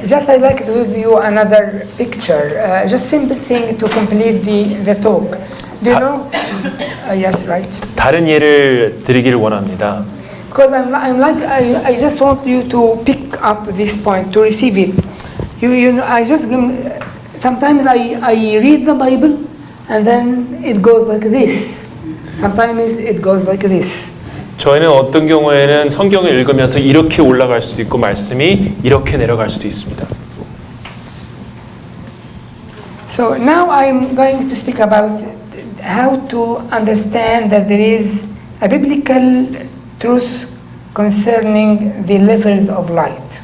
Just I'd like to give you another picture, just simple thing to complete the talk. Do you know? Yes, right. 다른 예를 드리기를 원합니다. Because I just want you to pick up this point, to receive it. You know, sometimes I read the Bible and then it goes like this. Sometimes it goes like this. 저희는 어떤 경우에는 성경을 읽으면서 이렇게 올라갈 수도 있고 말씀이 이렇게 내려갈 수도 있습니다. So now I'm going to speak about how to understand that there is a biblical truth concerning the levels of light.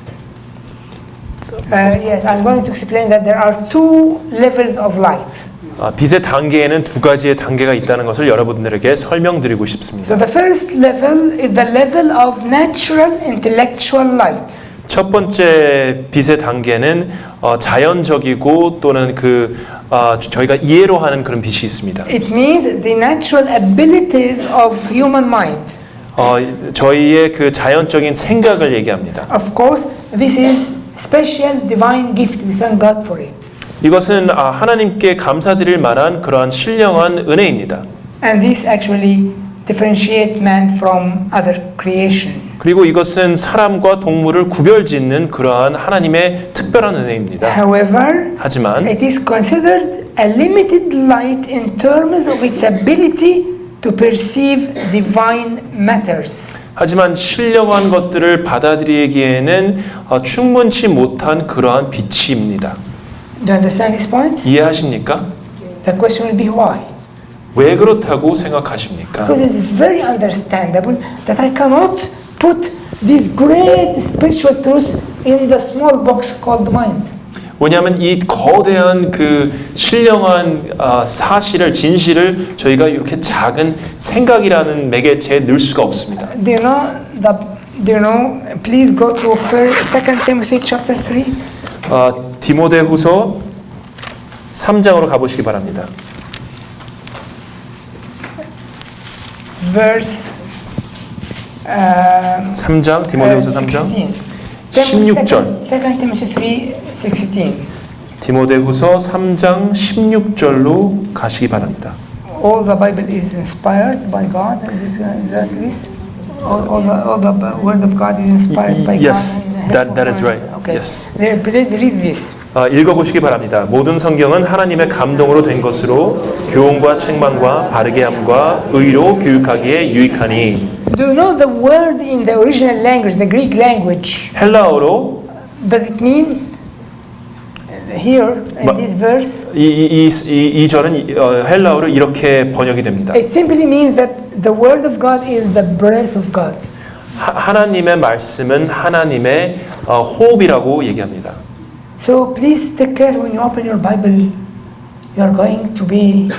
Yes, I'm going to explain that there are two levels of light. 빛의 단계에는 두 가지의 단계가 있다는 것을 여러분들에게 설명드리고 싶습니다. So the first level is the level of natural intellectual light. 첫 번째 빛의 단계는 자연적이고 또는 저희가 이해로 하는 그런 빛이 있습니다. It means the natural abilities of human mind. 저희의 그 자연적인 생각을 얘기합니다. Of course, this is special divine gift. We thank God for it. 이것은 하나님께 감사드릴 만한 그러한 신령한 은혜입니다. And this actually differentiates man from other creation. 그리고 이것은 사람과 동물을 구별짓는 그러한 하나님의 특별한 은혜입니다. However, 하지만 it is considered a limited light in terms of its ability to perceive divine matters. 하지만 신령한 것들을 받아들이기에는 충분치 못한 그러한 빛입니다. Do you understand this point? 이해하십니까? The question will be why? 왜 그렇다고 생각하십니까? Because it's very understandable that I cannot put this great spiritual truth in the small box called mind. 왜냐하면 이 거대한 그 신령한 사실을 진실을 저희가 이렇게 작은 생각이라는 매개체에 넣을 수가 없습니다. Do you know? Please go to 2 Timothy chapter 3. 디모데후서 3장으로 가보시기 바랍니다. Verse 3장 디모데후서 3장 16절. 2 Timothy 3:16. 디모데후서 3장 16절로 가시기 바랍니다. All the Bible is inspired by God. Is that this? All the word of God is inspired by yes, God. that is right. Okay. Yes. There, please read this. 읽어보시기 바랍니다. 모든 성경은 하나님의 감동으로 된 것으로 교훈과 책망과 바르게 함과 의로 교육하기에 유익하니. Do you know the word in the original language, the Greek language? 헬라어로 Does it mean here in this verse? 이 절은 헬라어로 이렇게 번역이 됩니다. It simply means that the word of God is the breath of God. 하나님의 말씀은 하나님의 호흡이라고 얘기합니다. So please take care when you open your Bible. You are going to be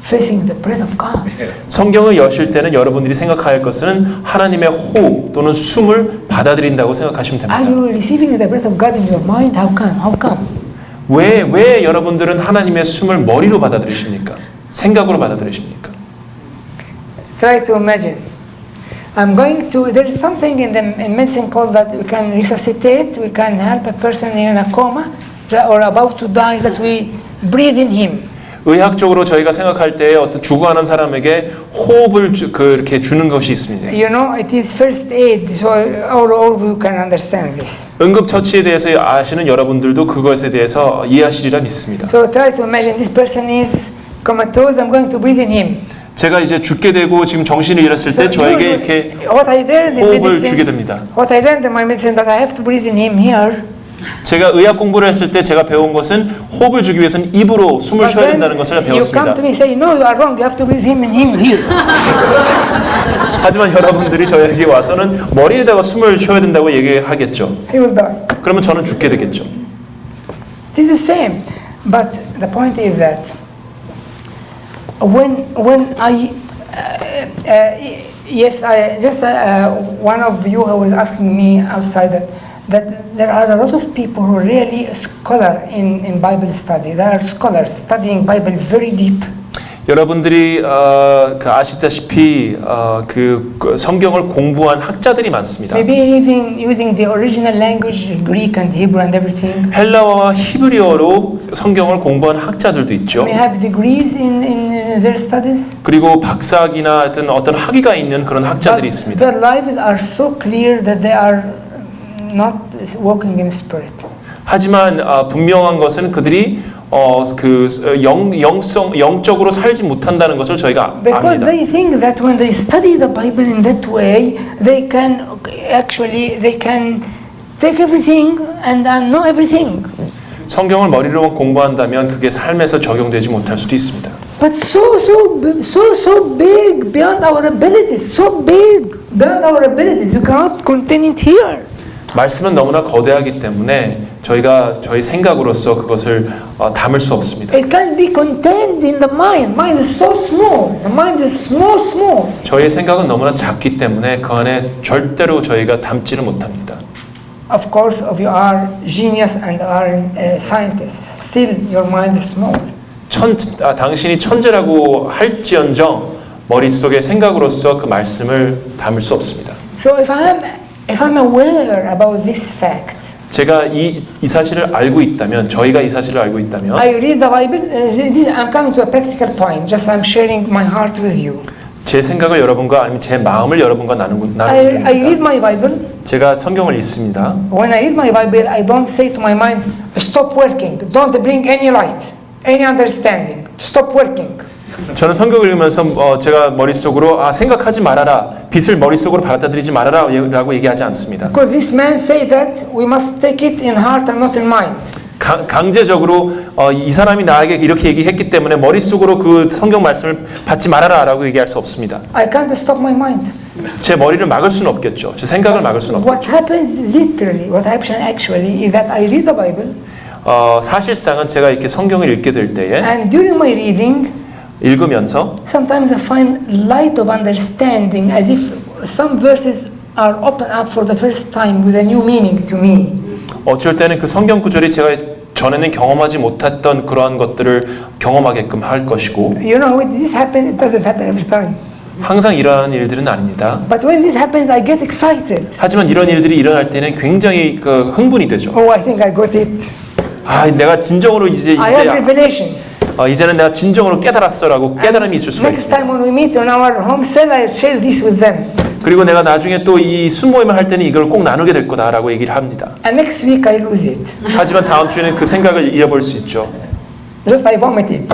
facing the breath of God. 성경을 여실 때는 여러분들이 생각할 것은 하나님의 호흡 또는 숨을 받아들인다고 생각하시면 Are 됩니다. you receiving the breath of God in your mind? How come? How come? 왜 여러분들은 하나님의 숨을 머리로 받아들이십니까? 생각으로 받아들이십니까? Try to imagine. There is something in medicine called that we can resuscitate, we can help a person in a coma or about to die, that we breathe in him. 의학적으로 저희가 생각할 때 어떤 죽어가는 사람에게 호흡을 그렇게 주는 것이 있습니다. You know, it is first aid, so all of you can understand this. 응급처치에 대해서 아시는 여러분들도 그것에 대해서 이해하시리라 믿습니다. So try to imagine this person is comatose, I'm going to breathe in him. 제가 이제 죽게 되고 지금 정신을 잃었을 때 저에게 이렇게 호흡을 주게 됩니다. What I learned in my medicine that I have to breathe in him here. 제가 의학 공부를 했을 때 제가 배운 것은 호흡을 주기 위해서는 입으로 숨을 쉬어야 된다는 것을 배웠습니다. You come to me and say, no, you are wrong. You have to breathe him here. 하지만 여러분들이 저에게 와서는 머리에다가 숨을 쉬어야 된다고 얘기하겠죠. He will die. 그러면 저는 죽게 되겠죠. This is the same, but the point is that when I one of you who was asking me outside that there are a lot of people who are really scholar in Bible study. There are scholars studying Bible very deep. 여러분들이 아시다시피 그 성경을 공부한 학자들이 많습니다. Maybe even using the original language, Greek and Hebrew and everything. 헬라어와 히브리어로 성경을 공부한 학자들도 있죠. May have degrees in their studies. 그리고 박사학위나 하여튼 어떤 학위가 있는 그런 학자들이 But 있습니다. their lives are so clear that they are not walking in spirit. 하지만 분명한 것은 그들이 영적으로 살지 못한다는 것을 저희가 Because 압니다. they think that when they study the Bible in that way, they can take everything and know everything. 성경을 머리로만 공부한다면 그게 삶에서 적용되지 못할 수도 있습니다. But so big beyond our abilities, so big beyond our abilities, we cannot contain it here. 말씀은 너무나 거대하기 때문에 저희가 저희 생각으로서 그것을 담을 수 없습니다. It can't be contained in the mind. Mind is so small. The mind is small. 저희의 생각은 너무나 작기 때문에 그 안에 절대로 저희가 담지를 못합니다. Of course, if you are genius and are scientists, still your mind is small. 당신이 천재라고 할지언정 머릿속의 생각으로서 그 말씀을 담을 수 없습니다. So if I'm aware about this fact, 제가 이 사실을 알고 있다면, 저희가 이 사실을 알고 있다면, I read the Bible. I'm coming to a practical point. Just I'm sharing my heart with you. 제 생각을 여러분과 아니면 제 마음을 여러분과 나누는 I read 중입니다. my Bible. 제가 성경을 읽습니다. When I read my Bible, I don't say to my mind, "Stop working. Don't bring any light, any understanding. Stop working." 저는 성경을 읽으면서 제가 머릿속으로 생각하지 말아라, 빛을 머릿속으로 받아들이지 말아라 라고 얘기하지 않습니다. Because this man say that we must take it in heart and not in mind. 강제적으로 이 사람이 나에게 이렇게 얘기했기 때문에 머릿속으로 그 성경 말씀을 받지 말아라 라고 얘기할 수 없습니다. I can't stop my mind. 제 머리를 막을 수는 없겠죠. 제 생각을 막을 수는 없겠죠. What happens literally, what happens actually is that I read the Bible 사실상은 제가 이렇게 성경을 읽게 될 때에 and during my reading, 읽으면서 sometimes I find light of understanding as if some verses are opened up for the first time with a new meaning to me. 어쩔 때는 그 성경 구절이 제가 전에는 경험하지 못했던 그러한 것들을 경험하게끔 할 것이고, You know, when this happens, it doesn't happen every time. 항상 일어나는 일들은 아닙니다. But when this happens, I get excited. 하지만 이런 일들이 일어날 때는 굉장히 흥분이 되죠. Oh, I think I got it. 내가 진정으로 이제 I have revelation. 이제는 내가 진정으로 깨달았어라고 깨달음이 있을 수가 Next 있습니다. time when we meet on our home cell, I share this with them. 그리고 내가 나중에 또 이 순모임을 할 때는 이걸 꼭 나누게 될 거다라고 얘기를 합니다. And next week, I lose it. 하지만 다음 주에는 그 생각을 잃어버릴 수 있죠. Just I vomit it.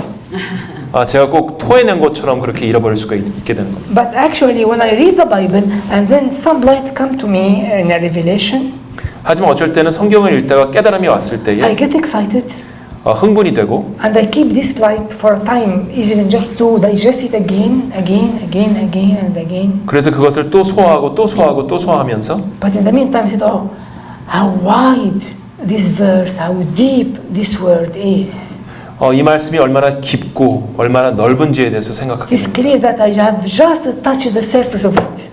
제가 꼭 토해낸 것처럼 그렇게 잃어버릴 수가 있게 되는 겁니다. But actually, when I read the Bible and then some light come to me in a revelation, 하지만 어쩔 때는 성경을 읽다가 깨달음이 왔을 때에 I get excited 흥분이 되고, and I keep this light for a time, even just to digest it again and again. 그래서 그것을 또 소화하고 또 소화하고 또 소화하면서, But in the meantime, I said, oh, how wide this verse, how deep this word is. 이 말씀이 얼마나 깊고 얼마나 넓은지에 대해서 생각하게 It's 됩니다. clear that I have just touched the surface of it.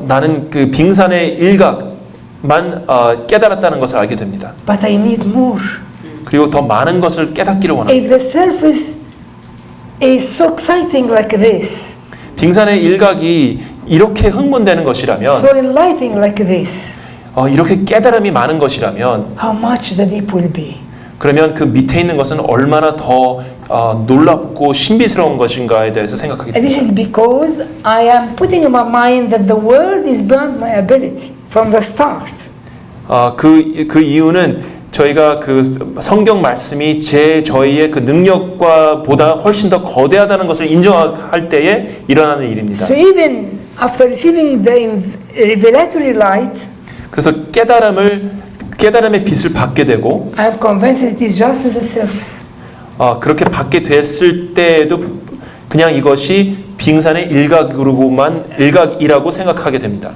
나는 그 빙산의 일각만 깨달았다는 것을 알게 됩니다. But I need more. 그리고 더 많은 것을 깨닫기를 원합니다. If the surface is so exciting like this, 빙산의 일각이 이렇게 흥분되는 것이라면, so enlightening like this, 이렇게 깨달음이 많은 것이라면, how much the deep will be. 그러면 그 밑에 있는 것은 얼마나 더 놀랍고 신비스러운 것인가에 대해서 생각하게 And this 됩니다. is because I am putting in my mind that the word is beyond my ability from the start. 그 이유는 저희가 그 성경 말씀이 저희의 그 능력과 보다 훨씬 더 거대하다는 것을 인정할 때에 일어나는 일입니다. So even after receiving the revelatory light, 그래서 깨달음의 빛을 받게 되고, I am convinced it is just the surface. 그렇게 받게 됐을 때에도 그냥 이것이 빙산의 일각이라고 생각하게 됩니다.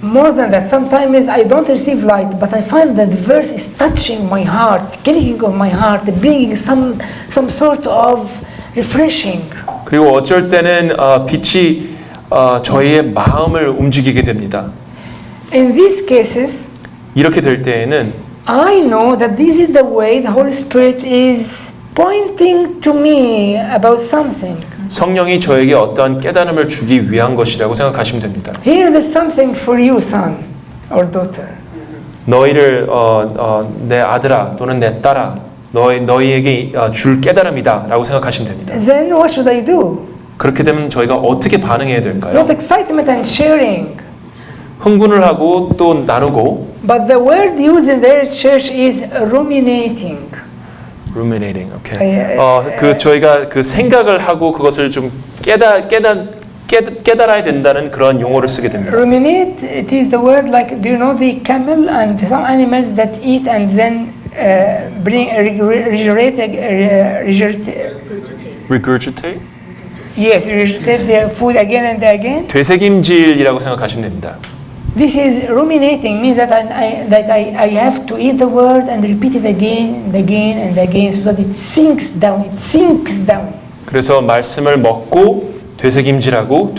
More than that, sometimes I don't receive light, but I find that the verse is touching my heart, clicking on my heart, bringing some sort of refreshing. 그리고 어쩔 때는 빛이 저희의 마음을 움직이게 됩니다. In these cases, 이렇게 될 때에는 I know that this is the way the Holy Spirit is pointing to me about something. 성령이 저에게 어떠한 깨달음을 주기 위한 것이라고 생각하시면 됩니다. Here is something for you, son or daughter. 너희를 내 아들아 또는 내 딸아 너희에게 줄 깨달음이다라고 생각하시면 됩니다. Then what should I do? 그렇게 되면 저희가 어떻게 반응해야 될까요? Not excitement and sharing. 흥분을 하고 또 나누고 But the word used in their church is ruminating. ruminating. 오케이. 그 저희가 그 생각을 하고 그것을 좀 깨달아야 된다는 그런 용어를 쓰게 됩니다. Ruminate, it is the word like, do you know the camel and some animals that eat and then regurgitate? Yes, regurgitate their food again and again. 되새김질이라고 생각하시면 됩니다. This is ruminating, means that I have to eat the word and repeat it again and again and again so that it sinks down. It sinks down. 그래서 말씀을 먹고 되새김질하고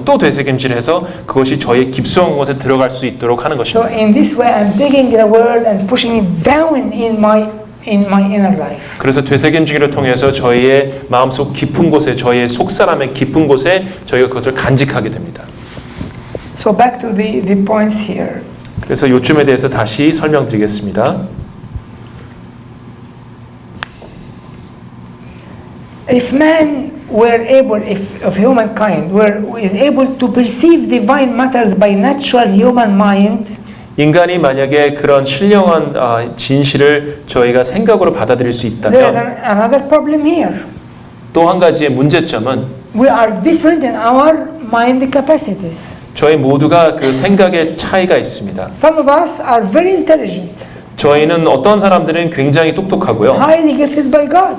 또 되새김질해서 그것이 저의 깊숙한 곳에 들어갈 수 있도록 하는 So 것입니다. in this way, I'm taking the word and pushing it down in my inner life. 그래서 되새김질을 통해서 저희의 마음속 깊은 곳에 저희의 속사람의 깊은 곳에 저희가 그것을 간직하게 됩니다. So back to the points here. 그래서 요점에 대해서 다시 설명드리겠습니다. If man were able, if humankind is able to perceive divine matters by natural human mind, 인간이 만약에 그런 신령한 진실을 저희가 생각으로 받아들일 수 there is 있다면 another problem here. 또 한 가지의 문제점은 We are different in our mind capacities. 저희 모두가 그 생각의 차이가 있습니다. Some of us are very intelligent, 저희는 어떤 사람들은 굉장히 똑똑하고요. highly gifted by God.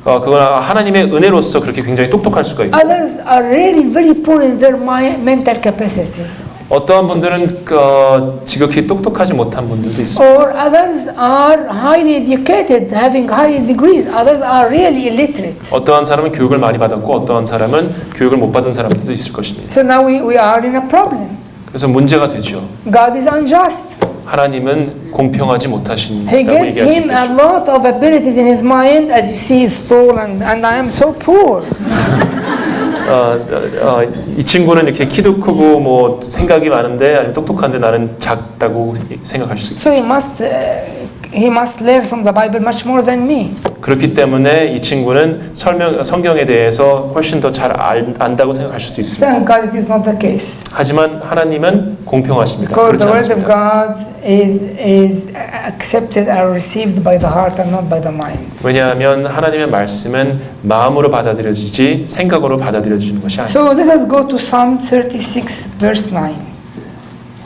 그건 하나님의 은혜로서 그렇게 굉장히 똑똑할 수가 있고 Others are really very poor in their mental capacity. 어떠한 분들은 지극히 똑똑하지 못한 분들도 있습니다. Or others are highly educated, having high degrees. Others are really illiterate. 어떠한 사람은 교육을 많이 받았고 어떠한 사람은 교육을 못 받은 사람들도 있을 것입니다. So now we are in a problem. 그래서 문제가 되죠. God is unjust. 하나님은 공평하지 못하신다고 He gives 얘기할 수 him a 있겠죠. lot of abilities in his mind, as you see, he's tall and I am so poor. 이 친구는 이렇게 키도 크고 뭐 생각이 많은데 아니면 똑똑한데 나는 작다고 생각할 수 있어요. So he must learn from the Bible much more than me. 그렇기 때문에 이 친구는 성경에 대해서 훨씬 더 잘 안다고 생각할 수도 있습니다. Thank God it is not the case. 하지만 하나님은 공평하십니다. Because 그렇지 the word of 않습니다. God is accepted and received by the heart and not by the mind. 왜냐하면 하나님의 말씀은 마음으로 받아들여지지 생각으로 받아들여지는 것이 아닙니다. So let us go to Psalm 36 verse 9.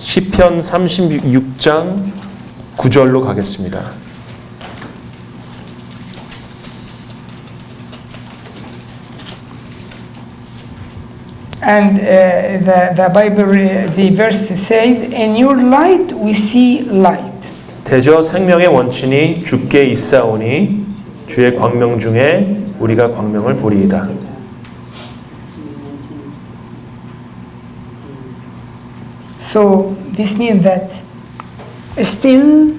시편 36장 9절로 가겠습니다. And the Bible, the verse says, "In your light we see light." 대저 생명의 원친이 주께 있사오니 주의 광명 중에 우리가 광명을 보리이다. So this means that still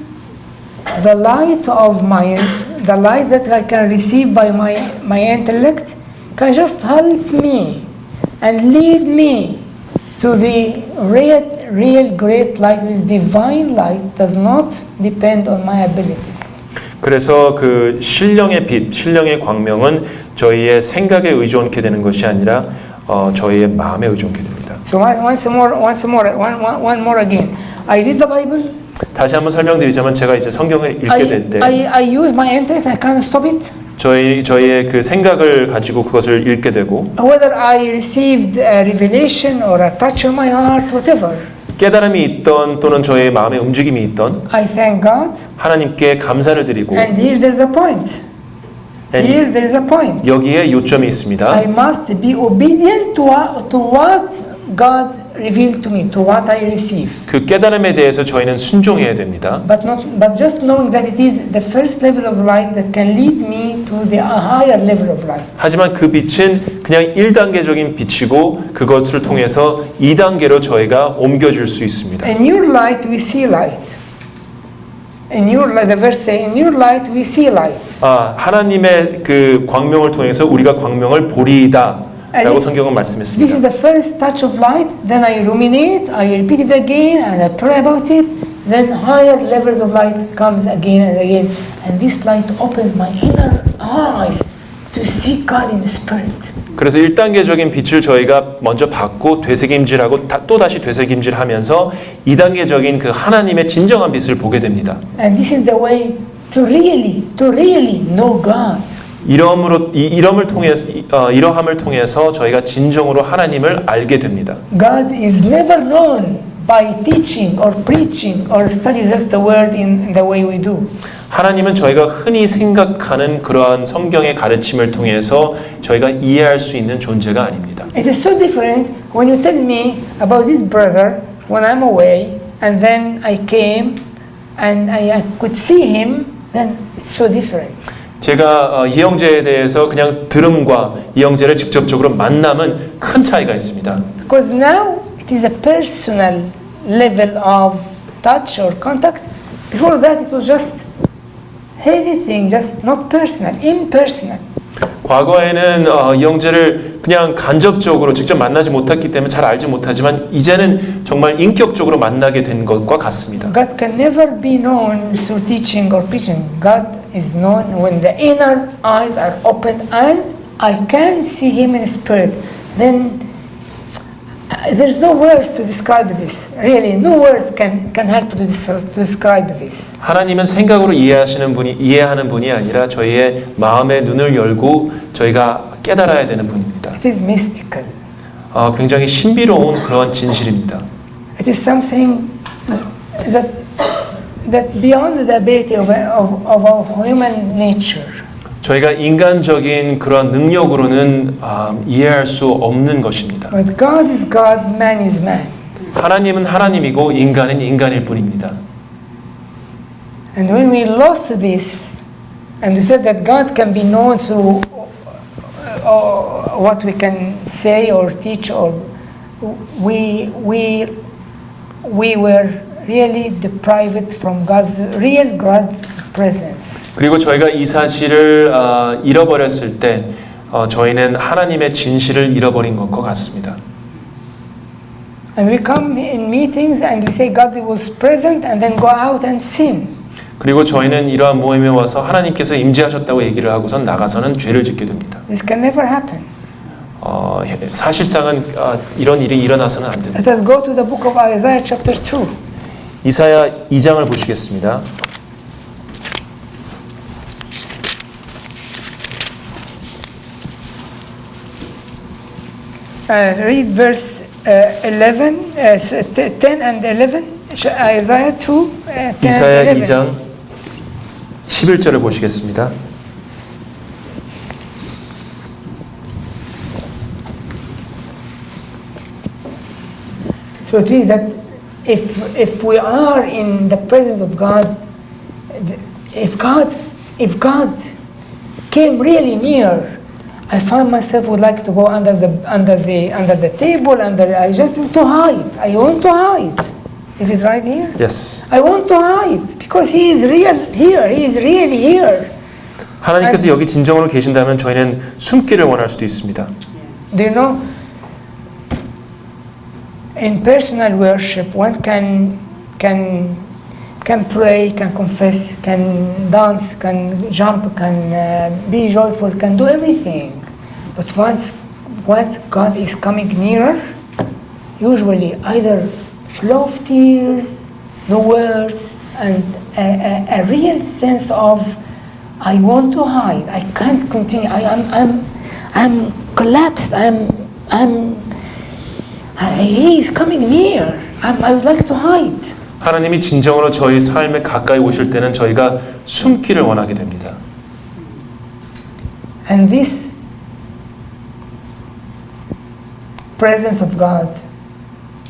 the light of mind, the light that I can receive by my intellect, can just help me and lead me to the real great light, which is divine light, does not depend on my abilities. 그래서 그 신령의 빛, 신령의 광명은 저희의 생각에 의존케 되는 것이 아니라 저희의 마음에 의존케 됩니다. So one more again. I read the Bible. 다시 한번 설명드리자면 제가 이제 성경을 읽게 될 때 I use my intellect. I can't stop it. 저희의 그 생각을 가지고 그것을 읽게 되고 Whether I received a revelation or a touch on my heart, whatever. 깨달음이 있던 또는 저의 마음의 움직임이 있던 I thank God. 하나님께 감사를 드리고 And here there's a point. Here there is a point. 여기에 요점이 있습니다. I must be obedient to what God revealed to me, to what I receive. 그 깨달음에 대해서 저희는 순종해야 됩니다. But just knowing that it is the first level of light that can lead me to the higher level of light. 하지만 그 빛은 그냥 1단계적인 빛이고 그것을 통해서 2단계로 저희가 옮겨줄 수 있습니다. In your light we see light. In your light, the verse say, in your light we see light. 하나님의 그 광명을 통해서 우리가 광명을 보리이다라고 성경은 This is 말씀했습니다. the first touch of light. Then I ruminate, I repeat it again, and I pray about it. Then higher levels of light comes again and again, and this light opens my inner eyes to see God in the spirit. 그래서 1단계적인 빛을 저희가 먼저 받고 되새김질하고 또 다시 되새김질하면서 2단계적인 그 하나님의 진정한 빛을 보게 됩니다. And this is the way to really know God. 이러함을 통해서 저희가 진정으로 하나님을 알게 됩니다. God is never known by teaching or preaching or study just the word in the way we do. 하나님은 저희가 흔히 생각하는 그러한 성경의 가르침을 통해서 저희가 이해할 수 있는 존재가 아닙니다. It is so different when you tell me about this brother when I'm away and then I came and I could see him, then it's so different. 제가 이 형제에 대해서 그냥 들음과 이 형제를 직접적으로 만남은 큰 차이가 있습니다. Because now it is a personal level of touch or contact. Before that it was just hazy thing, just not personal, impersonal. 과거에는 이 형제를 그냥 간접적으로 직접 만나지 못했기 때문에 잘 알지 못하지만 이제는 정말 인격적으로 만나게 된 것과 같습니다. God can never be known through teaching or preaching. God is known when the inner eyes are opened and I can see Him in spirit. Then there's no words to describe this. Really, no words can help to describe this. 하나님은 생각으로 이해하는 분이 아니라 저희의 마음의 눈을 열고 저희가 깨달아야 되는 분입니다. It is mystical. 굉장히 신비로운 그런 진실입니다. It is something that beyond the ability of human nature. 저희가 인간적인 그런 능력으로는 이해할 수 없는 것입니다. But God is God, man is man. 하나님은 하나님이고 인간은 인간일 뿐입니다. And when we lost this, and we said that God can be known through what we can say or teach, or we were really deprived from God's real God's presence. 그리고 저희가 이 사실을 잃어버렸을 때 저희는 하나님의 진실을 잃어버린 것과 같습니다. And we come in meetings and we say God was present and then go out and sin. 그리고 저희는 이러한 모임에 와서 하나님께서 임재하셨다고 얘기를 하고선 나가서는 죄를 짓게 됩니다. This can never happen. 사실상은 이런 일이 일어나서는 안 됩니다. Let us go to the book of Isaiah chapter 2. 이사야 2장을 보시겠습니다. Read verse 11, 10 and 11. Isaiah 2, 10 이사야 and 11. 2장 11절을 보시겠습니다. So it is that if we are in the presence of God, if God came really near, I find myself would like to go under the table, I just want to hide. I want to hide. Is it right here? Yes. I want to hide because He is real here. He is really here. 하나님께서 여기 진정으로 계신다면 저희는 숨기를 원할 수도 있습니다. Do you know? In personal worship, one can pray, can confess, can dance, can jump, can be joyful, can do everything. But once God is coming nearer, usually either flow of tears, no words, and a real sense of I want to hide. I can't continue. I'm collapsed. He is coming near. I would like to hide. 하나님이 진정으로 저희 삶에 가까이 오실 때는 저희가 숨기를 원하게 됩니다. And this presence of God,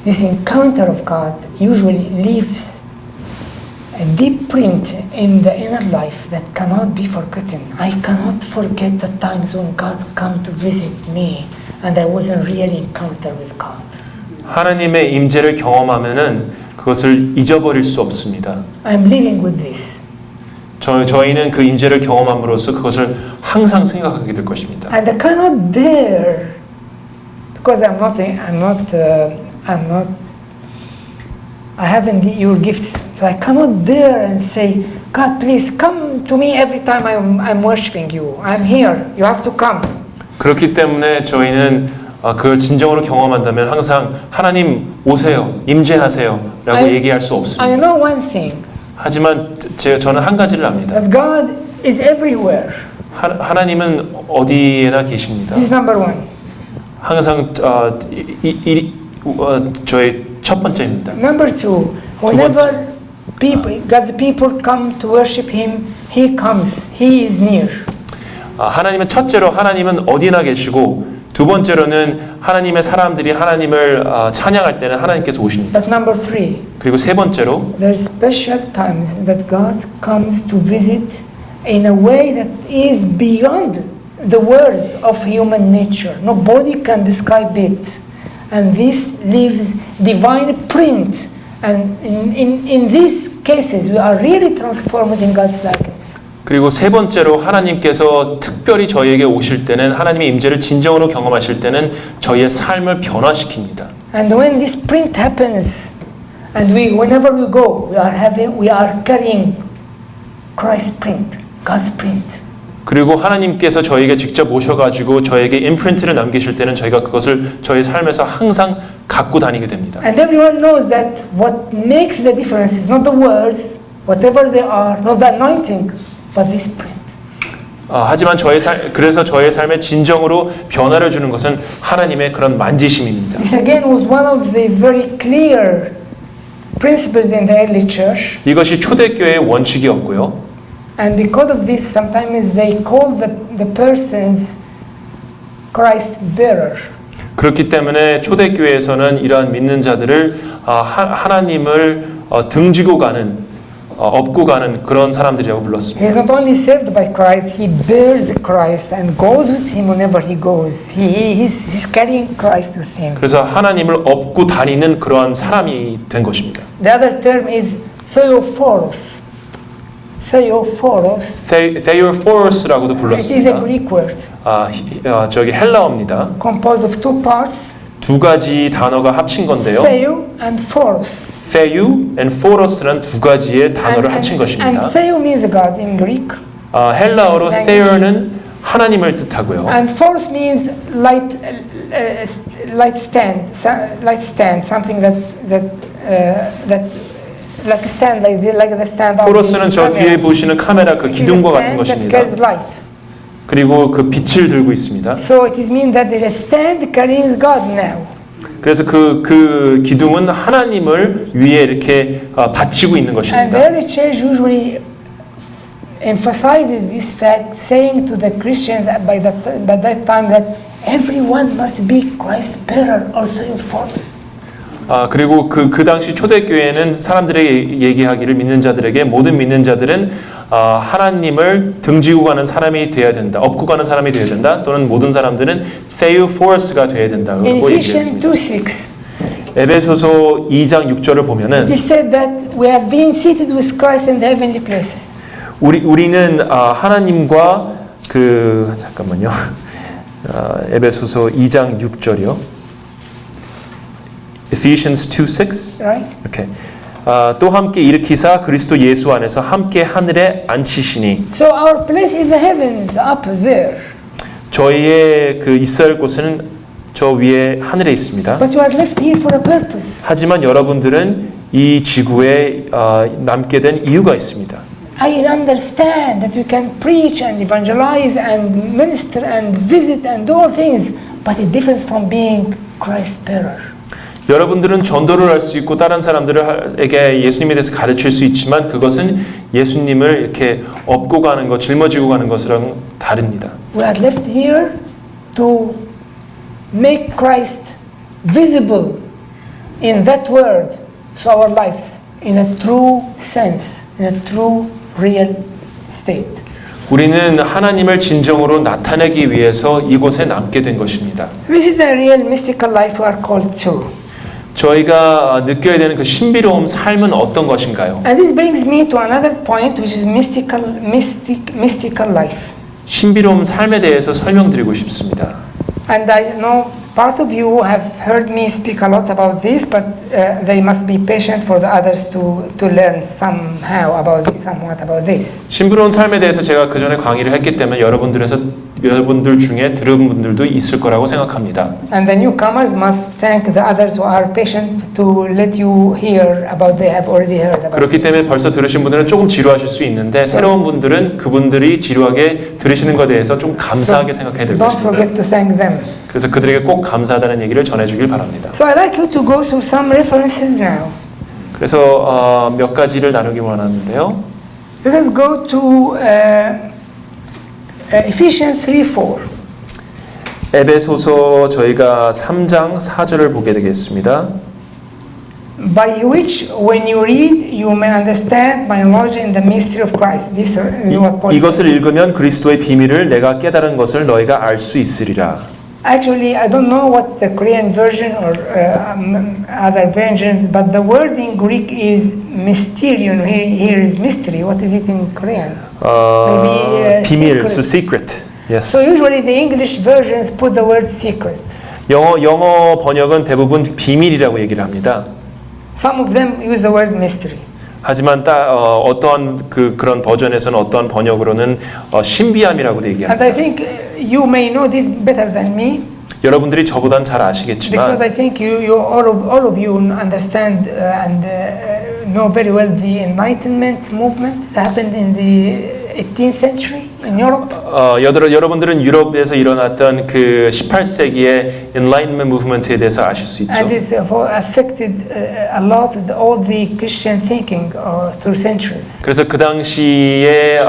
this encounter of God, usually leaves a deep print in the inner life that cannot be forgotten. I cannot forget the times when God came to visit me and I wasn't really encounter with God. 하나님의 임재를 경험하면은 그것을 잊어버릴 수 없습니다. I'm living with this. 저희는 그 임재를 경험함으로써 그것을 항상 생각하게 될 것입니다. And I cannot dare, because I haven't your gifts, so I cannot dare and say, God, please come to me every time I'm worshiping you. I'm here. You have to come. 그렇기 때문에 저희는 그걸 진정으로 경험한다면 항상 하나님 오세요, 임재하세요라고 얘기할 수 없습니다. I know one thing. 하지만 저는 한 가지를 압니다. That God is everywhere. 하나님은 어디에나 계십니다. This is number one. 항상 저의 첫 번째입니다. Number two, whenever God's people come to worship Him, He comes. He is near. 하나님은 첫째로 하나님은 어디나 계시고 두 번째로는 하나님의 사람들이 하나님을 찬양할 때는 하나님께서 오십니다. But number three, 그리고 세 번째로 there are special times that God comes to visit in a way that is beyond the words of human nature. Nobody can describe it. And this leaves divine print. And in these cases, we are really transformed in God's likeness. 그리고 세 번째로 하나님께서 특별히 저희에게 오실 때는 하나님의 임재를 진정으로 경험하실 때는 저희의 삶을 변화시킵니다. And when this print happens, and whenever we go, we are carrying Christ's print, God's print. 그리고 하나님께서 저희에게 직접 오셔가지고 저에게 임프린트를 남기실 때는 저희가 그것을 저희 삶에서 항상 갖고 다니게 됩니다. And everyone knows that what makes the difference is not the words, whatever they are, not the anointing, but this print. 하지만 그래서 저의 삶에 진정으로 변화를 주는 것은 하나님의 그런 만지심입니다. This again was one of the very clear principles in the early church. 이것이 초대교회의 원칙이었고요. And because of this, sometimes they call the persons Christ bearer. 그렇기 때문에 초대교회에서는 이러한 믿는 자들을 하나님을 등지고 가는 업고 가는 그런 사람들이라고 He 불렀습니다. is not only saved by Christ, he bears Christ and goes with him whenever he goes. He's carrying Christ with him. 그래서 하나님을 업고 다니는 그러한 사람이 된 것입니다. The other term is theophoros. Theophorus라고도 It is a 불렀습니다. Greek word 저기 헬라어입니다. composed of two parts, 두 가지 단어가 합친 건데요. theo and phoros. Theou and Phoros라는 두 가지의 단어를 합친 것입니다. And theo means God in Greek. 헬라어로 Theo는 하나님을 뜻하고요. And phoros means light stand, something that like a stand, like the stand of Phoros는 the 저 뒤에 camera. 보시는 카메라 그 It is a 기둥과 같은 stand that 것입니다. carries light. 그리고 그 빛을 들고 있습니다. So it is mean that it is a stand carrying God now. 그래서 그 기둥은 하나님을 위에 이렇게 받치고 있는 And 것입니다. the early church usually emphasized this fact, saying to the Christians by that time that everyone must be Christ bearer, also in force. 그리고 그 당시 초대교회는 사람들에게 얘기하기를 믿는 자들에게 모든 믿는 자들은 하나님을 등지고 가는 사람이 되어야 된다, 업고 가는 사람이 되어야 된다, 또는 모든 사람들은 Theophoru스가 되어야 된다고 In Ephesians 얘기했습니다. 2:6, 에베소서 2장 6절을 보면은 it is said that we have been seated with Christ in the heavenly places. 우리는 하나님과 잠깐만요. 에베소서 2장 6절이요. Ephesians 2:6. Right? 이렇게 또 함께 일으키사 그리스도 예수 안에서 함께 하늘에 앉히시니. So our place in the heavens, up there. 저희의 있어야 할 곳은 저 위에 하늘에 있습니다. But you are left here for a purpose. 하지만 여러분들은 이 지구에 남게 된 이유가 있습니다. I understand that we can preach and evangelize and minister and visit and do all things, but it differs from being Christ bearer. 여러분들은 전도를 할 수 있고 다른 사람들에게 예수님에 대해서 가르칠 수 있지만 그것은 예수님을 이렇게 업고 가는 것, 짊어지고 가는 것이랑 다릅니다. We are left here to make Christ visible in that word to our lives in a true sense, in a true real state. 우리는 하나님을 진정으로 나타내기 위해서 이곳에 남게 된 것입니다. This is the real mystical life we are called to. 저희가 느껴야 되는 그 신비로운 삶은 어떤 것인가요? And this brings me to another point, which is mystical life. 신비로운 삶에 대해서 설명드리고 싶습니다. And I know part of you have heard me speak a lot about this, but they must be patient for the others to learn somehow about this, somewhat about this. 신비로운 삶에 대해서 제가 그 전에 강의를 했기 때문에 여러분들 중에 들은 분들도 있을 거라고 생각합니다. And the newcomers must thank the others who are patient to let you hear about they have already heard about. 그렇기 때문에 벌써 들으신 분들은 조금 지루하실 수 있는데 새로운 분들은 그분들이 지루하게 들으시는 것에 대해서 좀 감사하게 생각해야 될 Don't forget 것입니다. to thank them. 그래서 그들에게 꼭 감사하다는 얘기를 전해주길 바랍니다. So I'd like you to go through some references now. 그래서 몇 가지를 나누기 원하는데요. Let us go to Ephesians 3:4. 에베소서 저희가 3장 4절을 보게 되겠습니다. By which, when you read, you may understand my knowledge in the mystery of Christ. This is what Paul 이것을 said. 읽으면 그리스도의 비밀을 내가 깨달은 것을 너희가 알 수 있으리라. Actually, I don't know what the Korean version or other version, but the word in Greek is mysterion. Here is mystery. What is it in Korean? Maybe, 비밀, secret. so secret. Yes. So usually the English versions put the word secret. 영어 번역은 대부분 비밀이라고 얘기를 합니다. Some of them use the word mystery. 하지만 어떠한 그런 버전에서는 어떠한 번역으로는 신비함이라고도 And 얘기합니다. I think you may know this better than me. 여러분들이 저보단 잘 Because 아시겠지만 I think all of you understand and know very well the Enlightenment movement that happened in the 18th century in Europe. 여러분들은 유럽에서 일어났던 그 18세기의 Enlightenment movement에 대해서 아실 수 있죠. And it's affected a lot all the Christian thinking through centuries. 그래서 그 당시에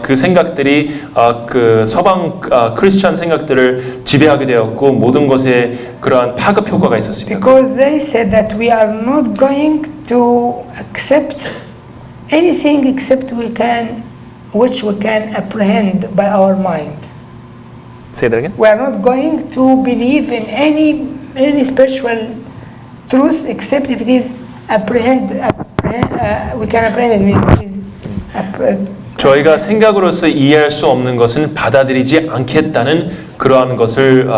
그 생각들이 그 서방 크리스천 생각들을 지배하게 되었고 모든 것에 그러한 파급 효과가 있었습니다. Because they said that we are not going to accept anything except which we can apprehend by our mind. Say that again. We are not going to believe in any spiritual truth except if it is we can apprehend it. 저희가 생각으로서 이해할 수 없는 것은 받아들이지 않겠다는 그러한 것을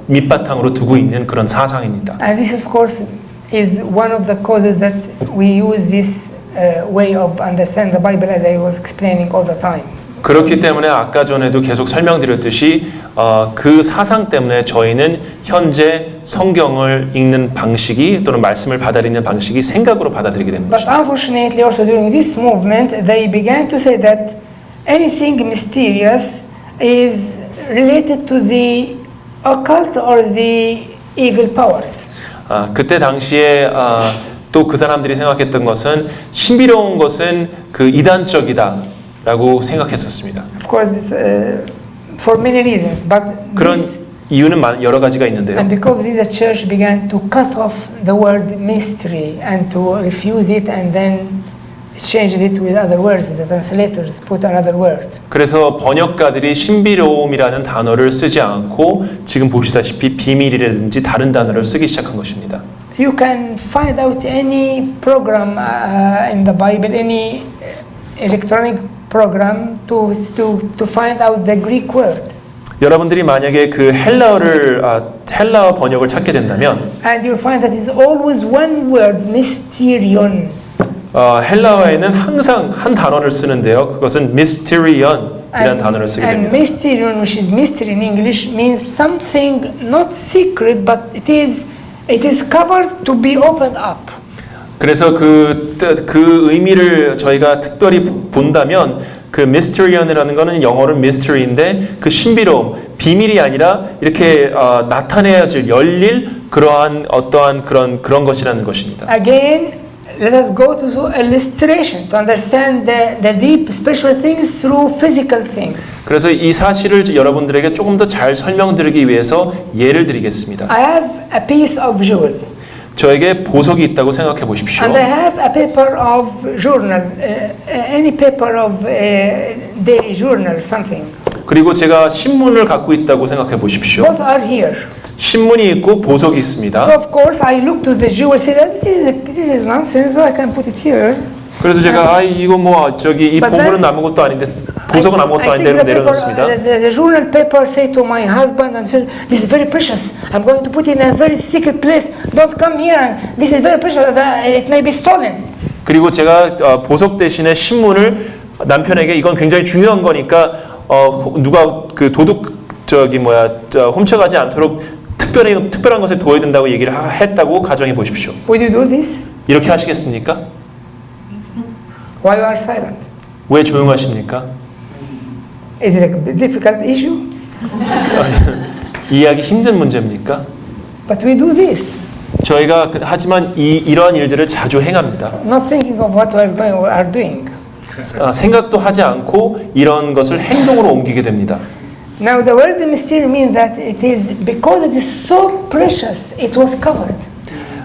밑바탕으로 두고 있는 그런 사상입니다. And this, of course, is one of the causes that we use this way of understanding the Bible, as I was explaining all the time. 그렇기 때문에 아까 전에도 계속 설명드렸듯이 그 사상 때문에 저희는 현재 성경을 읽는 방식이 또는 말씀을 받아들이는 방식이 생각으로 받아들이게 되는 But 것입니다. unfortunately, also during this movement, they began to say that anything mysterious is related to the occult or the evil powers. 그때 당시에 또 그 사람들이 생각했던 것은 신비로운 것은 그 이단적이다라고 생각했었습니다. Of course, for many reasons, but 그런 this, 이유는 여러 가지가 있는데요. and because this, the church began to cut off the word mystery and to refuse it and then changed it with other words. The translators put another word. 그래서 번역가들이 신비로움이라는 단어를 쓰지 않고 지금 보시다시피 비밀이라든지 다른 단어를 쓰기 시작한 것입니다. You can find out any program in the Bible, any electronic program to find out the Greek word. 여러분들이 만약에 그 헬라어 번역을 찾게 된다면 And you'll find that it's always one word, mysterion. 헬라어에는 항상 한 단어를 쓰는데요. 그것은 mysterion이라는 단어를 쓰게 And 됩니다. mysterion, which is mystery in English, means something not secret, but it is covered to be opened up. 그래서 그 의미를 저희가 특별히 본다면 그 mysterion이라는 거는 영어로 mystery인데 그 신비로움, 비밀이 아니라 이렇게 나타내어질 열릴 그러한 어떠한 그런 것이라는 것입니다. Again, let us go to illustration to understand the deep spiritual things through physical things. 그래서 이 사실을 여러분들에게 조금 더 잘 설명드리기 위해서 예를 드리겠습니다. I have a piece of jewel. 저에게 보석이 있다고 생각해 보십시오. And I have a paper of journal, any paper of daily journal, something. 그리고 제가 신문을 갖고 있다고 생각해 보십시오. Both are here. 신문이 있고 보석이 So 있습니다. of course I looked to the jewel, said, this is nonsense, so I can put it here. 그래서 제가 이거 뭐 저기 이 But 보물은 then 아무것도 아닌데 보석은 아무것도 I 아닌데 think 내려놓습니다. the journal paper say to my husband and said, this is very precious. I'm going to put it in a very secret place. Don't come here. And this is very precious. It may be stolen. 그리고 제가 보석 대신에 신문을 남편에게 이건 굉장히 중요한 거니까 누가 그 도둑 훔쳐가지 않도록 특별한 것에 둬야 된다고 얘기를 했다고 가정해 보십시오. Would you do this? 이렇게 하시겠습니까? Why you are silent? 왜 조용하십니까? Is it a difficult issue? 이해하기 힘든 문제입니까? But we do this, 저희가 하지만 이러한 일들을 자주 행합니다. not thinking of what we are doing. 생각도 하지 않고 이런 것을 행동으로 옮기게 됩니다. Now the word mystery means that it is because it is so precious, it was covered.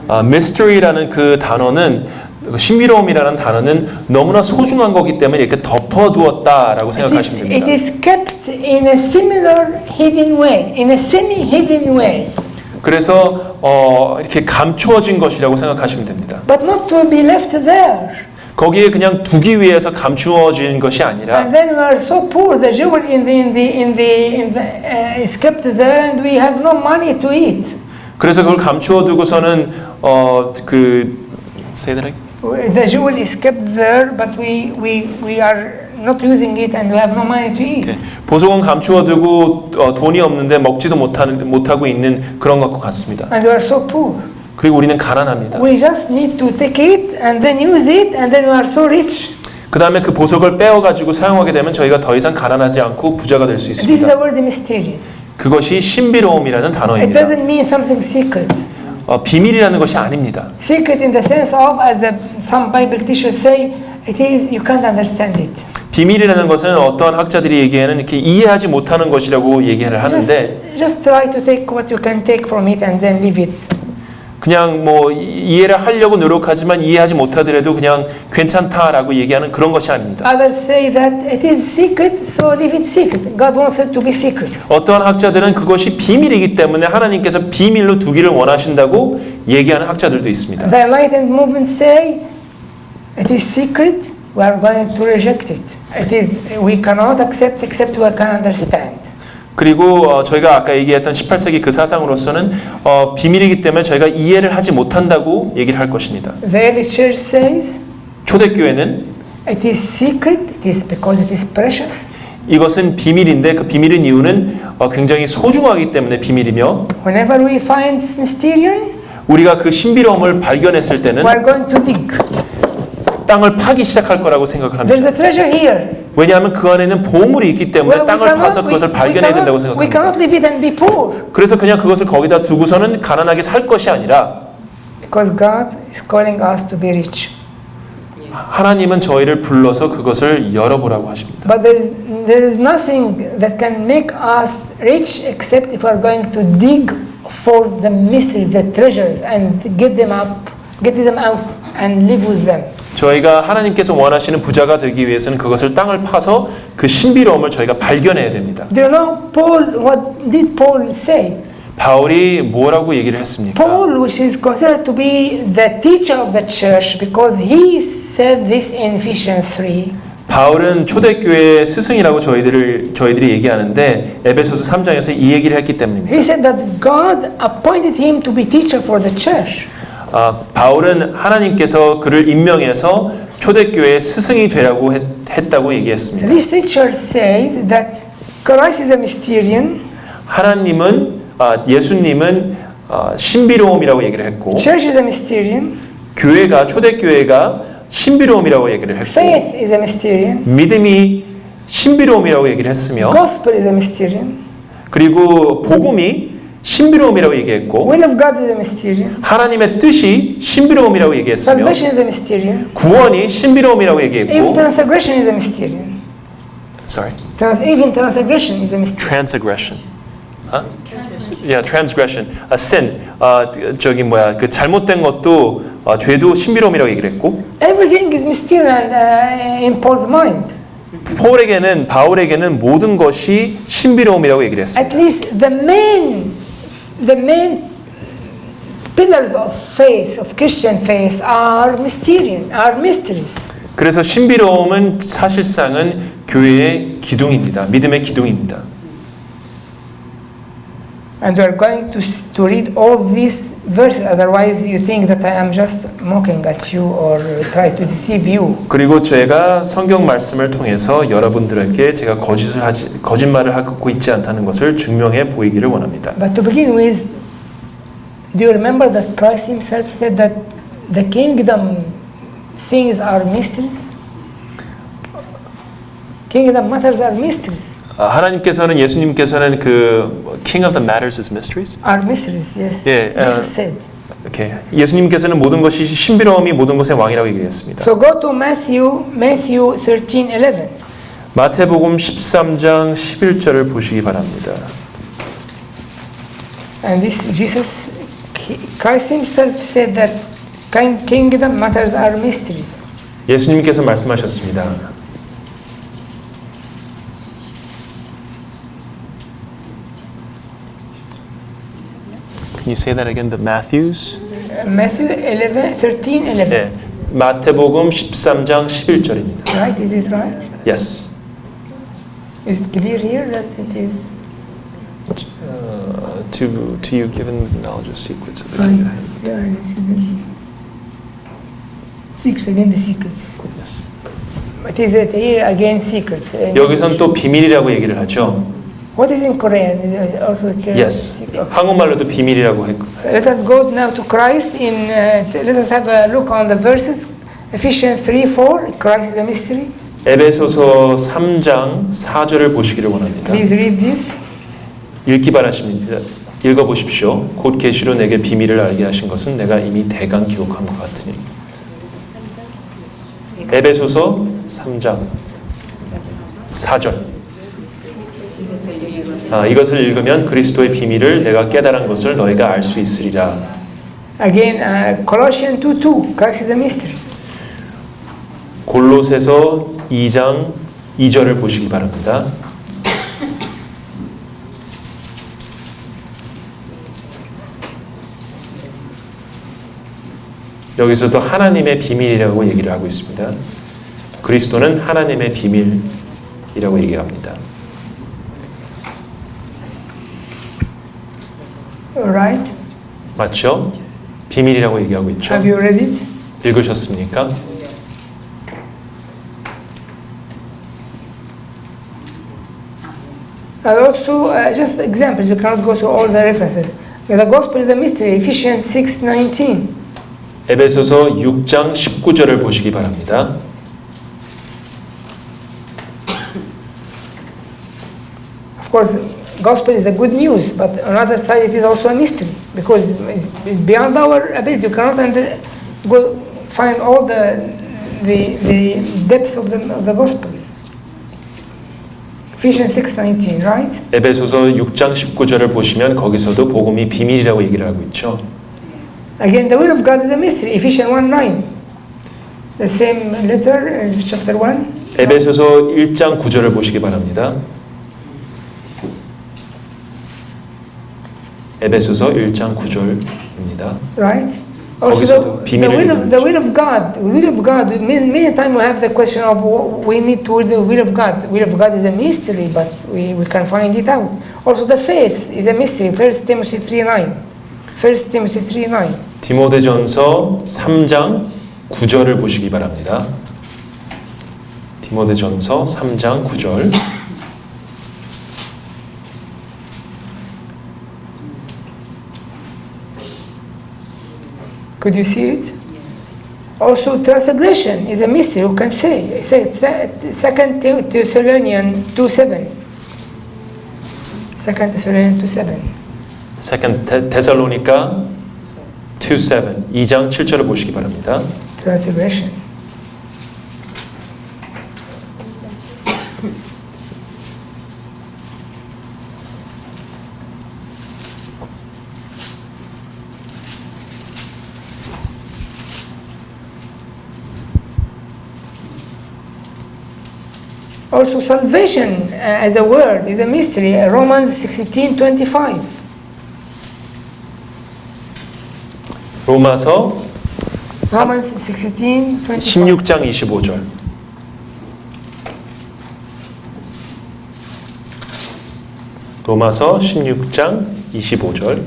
mystery라는 그 단어는 신비로움이라는 단어는 너무나 소중한 거기 때문에 이렇게 덮어두었다라고 생각하시면 It 됩니다. is kept in a similar hidden way, in a semi-hidden way, 그래서 이렇게 감추어진 것이라고 생각하시면 됩니다. but not to be left there. 거기에 그냥 두기 위해서 감추어진 것이 아니라 And then we are so poor. The jewel is kept there, and we have no money to eat. 그래서 그걸 감추어두고서는 say that again? The jewel is kept there, but we are not using it, and we have no money to eat. 보석은 감추어두고 돈이 없는데 먹지도 못하고 있는 그런 것과 같습니다. And we are so poor. 그리고 우리는 가난합니다. We just need to take it and then use it, and then we are so rich. 그 다음에 그 보석을 빼어가지고 사용하게 되면 저희가 더 이상 가난하지 않고 부자가 될 수 This is 있습니다. the word mystery. 그것이 신비로움이라는 It 단어입니다. doesn't mean something secret. 비밀이라는 것이 아닙니다. Secret in the sense of, as some Bible teachers say, it is you can't understand it. 비밀이라는 것은 어떠한 학자들이 얘기하는 이렇게 이해하지 못하는 것이라고 얘기를 하는데 Just try to take what you can take from it and then leave it. 그냥 뭐 이해를 하려고 노력하지만 이해하지 못하더라도 그냥 괜찮다라고 얘기하는 그런 것이 아닙니다. Others say that it is secret, so leave it secret. God wants it to be secret. 어떠한 학자들은 그것이 비밀이기 때문에 하나님께서 비밀로 두기를 원하신다고 얘기하는 학자들도 있습니다. The enlightened movement say it is secret. We are going to reject it. It is we cannot accept except we can understand. 그리고 저희가 아까 얘기했던 18세기 그 사상으로서는 비밀이기 때문에 저희가 이해를 하지 못한다고 얘기를 할 것입니다. The early church says 초대교회는 it is secret. It is because it is precious. 이것은 비밀인데 그 비밀인 이유는 굉장히 소중하기 때문에 비밀이며 Whenever we find mysterium, 우리가 그 신비로움을 발견했을 때는 we are going to dig. 땅을 파기 시작할 거라고 생각을 There is 합니다. a treasure here. 왜냐하면 그 안에는 보물이 있기 때문에 땅을 파서 그것을 발견해야 된다고 we 생각합니다. cannot leave it and be poor. 그래서 그냥 그것을 거기다 두고서는 가난하게 살 것이 아니라 Because God is calling us to be rich. 하나님은 저희를 불러서 그것을 열어보라고 하십니다. But there is nothing that can make us rich except if we are going to dig for the mysteries, the treasures, and get them out, and live with them. 저희가 하나님께서 원하시는 부자가 되기 위해서는 그것을 땅을 파서 그 신비로움을 저희가 발견해야 됩니다. Do you know Paul? What did Paul say? 바울이 뭐라고 얘기를 했습니까? Paul, which is considered to be the teacher of the church, because he said this in Ephesians 3. 바울은 초대교회의 스승이라고 저희들이 얘기하는데 에베소서 3장에서 이 얘기를 했기 때문입니다. He said that God appointed him to be teacher for the church. 바울은 하나님께서 그를 임명해서 초대교회의 스승이 되라고 했다고 얘기했습니다. This teacher says that Christ is a mysterium, 예수님은 신비로움이라고 얘기를 했고 church is a mysterium, 초대교회가 신비로움이라고 얘기를 했고 faith is a mysterium, 믿음이 신비로움이라고 얘기를 했으며 gospel is a mysterium, 그리고 복음이 신비로움이라고 얘기했고 will of God is a mysterium, 하나님의 뜻이 신비로움이라고 얘기했으며 salvation is a mysterium, 구원이 신비로움이라고 even 얘기했고 transgression is a mysterium. Sorry. Even transgression is a mysterium. Transgression. transgression. sin. 그 잘못된 것도 죄도 신비로움이라고 얘기를 했고 Everything is mysterious in Paul's mind. 바울에게는 모든 것이 신비로움이라고 얘기를 했습니다. At least the main the main pillars of faith, of Christian faith, are mysteries. 그래서 신비로움은 사실상은 교회의 기둥입니다. 믿음의 기둥입니다. And we are going to read all these verses, otherwise you think that I am just mocking at you or try to deceive you. 그리고 제가 성경 말씀을 통해서 여러분들에게 제가 거짓말을 하고 있지 않다는 것을 증명해 보이기를 원합니다. But to begin with, do you remember that Christ himself said that the kingdom things are mysteries? Kingdom matters are mysteries. 하나님께서는 예수님께서는 그 King of the Matters is Mysteries. Are mysteries, yes. 예, Jesus said. 이렇게 예수님께서는 모든 것이 신비로움이 모든 것의 왕이라고 얘기했습니다. So go to Matthew 13:11. 마태복음 13장 11절을 보시기 바랍니다. And this Christ himself said that kingdom matters are mysteries. 예수님께서 말씀하셨습니다. Can you say that again? The Matthews? Matthew 13:11. 네, 마태복음 13장 11절입니다. Right? Is it right? Yes. Is it clear here that it is? To you given knowledge of secrets of the Right. kingdom. Yeah, secrets again, the secrets. Yes. But is it here again secrets? 여기선 또 비밀이라고 얘기를 하죠. What is in Korean? Is it also Yes. secret? 한국말로도 비밀이라고 했고. Let us go now to Christ. Let us have a look on the verses. Ephesians 3:4. Christ is a mystery. 에베소서 3장 4절을 보시기를 원합니다. Please read this. 읽기 바라십니다. 읽어보십시오. 곧 계시로 내게 비밀을 알게 하신 것은 내가 이미 대강 기록한 것 같으니. 에베소서 3장 4절. 이것을 읽으면 그리스도의 비밀을 내가 깨달은 것을 너희가 알 수 있으리라. Again, Colossians 2:2. Christ is a mystery. 골로새서 2장 2절을 보시기 바랍니다. 여기서도 하나님의 비밀이라고 얘기를 하고 있습니다. 그리스도는 하나님의 비밀이라고 얘기합니다. Right? 맞죠? 비밀이라고 얘기하고 있죠. Have you read it? 읽으셨습니까? And also, just examples. We cannot go to all the references. The gospel is a mystery. Ephesians 6:19. 에베소서 6장 19절을 보시기 바랍니다. Of course, gospel is a good news, but on the other side, it is also a mystery because it's beyond our ability. You cannot go find all the depths of the gospel. Ephesians 6:19, right? 에베소서 6장 19절을 보시면 거기서도 복음이 비밀이라고 얘기를 하고 있죠. Again, the will of God is a mystery. Ephesians 1:9. The same letter, chapter 1. 에베소서 1장 9절을 보시기 바랍니다. 에베소서 1장 9절입니다. Right? 거기서도 Also, 비밀을 the will of God. Many times we have the question of we need to read the will of God. The will of God is a mystery, but we can find it out. Also, the faith is a mystery. 1 Timothy 3:9. 1 Timothy 3:9. 디모데전서 3장 9절을 보시기 바랍니다. 디모데전서 3장 9절. Could you see it? Also, transgression is a mystery. Who can say? 2 Thessalonians 2:7. 2 Thessalonians 2:7. 세컨드 데살로니가 2:7 2장 7절을 보시기 바랍니다. Transgression. Also, salvation as a word is a mystery. Romans 16:25. 로마서 Romans 16, 25. 16장 25절. 로마서 16장 25절.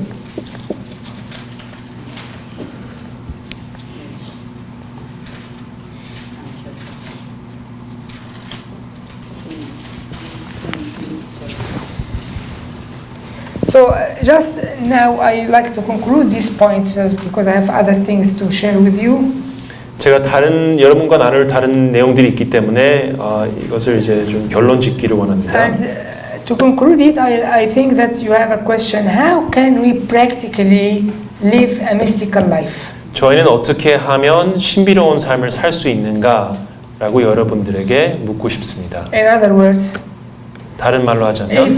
So just now I like to conclude this point because I have other things to share with you. 제가 여러분과 나눌 다른 내용들이 있기 때문에 이것을 이제 좀 결론 짓기를 원합니다. And to conclude it, I think that you have a question: How can we practically live a mystical life? 저희는 어떻게 하면 신비로운 삶을 살 수 있는가라고 여러분들에게 묻고 싶습니다. In other words, 다른 말로 하자면 if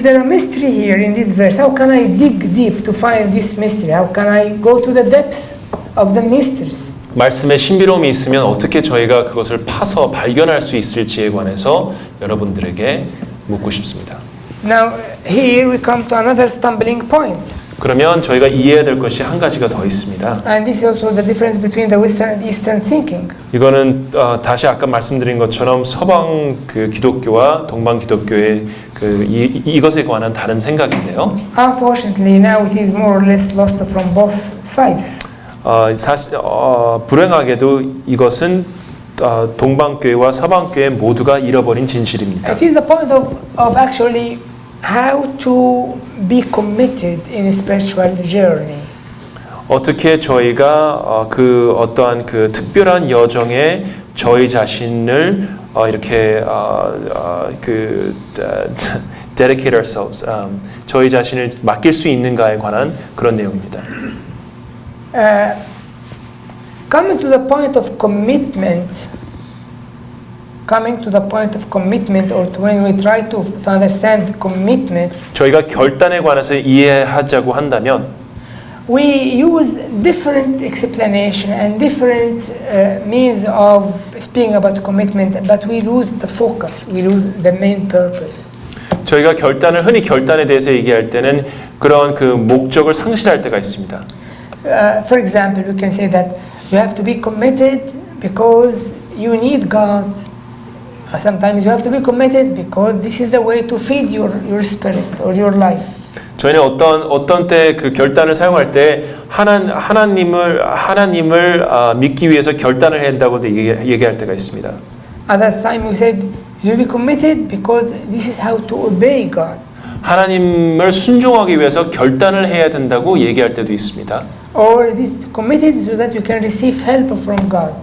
there are mystery here in this verse, how can I dig deep to find this mystery? How can I go to the depths of the mysteries? 말씀에 신비로움이 있으면 어떻게 저희가 그것을 파서 발견할 수 있을지에 관해서 여러분들에게 묻고 싶습니다. Now here we come to another stumbling point. 그러면 저희가 이해해야 될 것이 한 가지가 더 있습니다. And this is also the difference between the Western and Eastern thinking. 이거는 다시 아까 말씀드린 것처럼 서방 그 기독교와 동방 기독교의 이것에 관한 다른 생각인데요. Unfortunately, now it is more or less lost from both sides. 사실 불행하게도 이것은 동방교회와 서방교회 모두가 잃어버린 진실입니다. It is the point of actually how to be committed in a spiritual journey. 어떻게 저희가 그 어떠한 그 특별한 여정에 저희 자신을 이렇게 dedicate ourselves, 저희 자신을 맡길 수 있는가에 관한 그런 내용입니다. Coming to the point of commitment, or when we try to understand commitment, 저희가 결단에 관해서 이해하자고 한다면 we use different explanation and different means of speaking about commitment, but we lose the focus, we lose the main purpose. 저희가 흔히 결단에 대해서 얘기할 때는 그런 그 목적을 상실할 때가 있습니다. For example, we can say that you have to be committed because you need God. Sometimes you have to be committed because this is the way to feed your spirit or your life. 저희는 어떤 때 그 결단을 사용할 때 하나님을 믿기 위해서 결단을 해야 한다고 얘기할 때가 있습니다. Other time we said you be committed because this is how to obey God. 하나님을 순종하기 위해서 결단을 해야 된다고 얘기할 때도 있습니다. Or this committed so that you can receive help from God.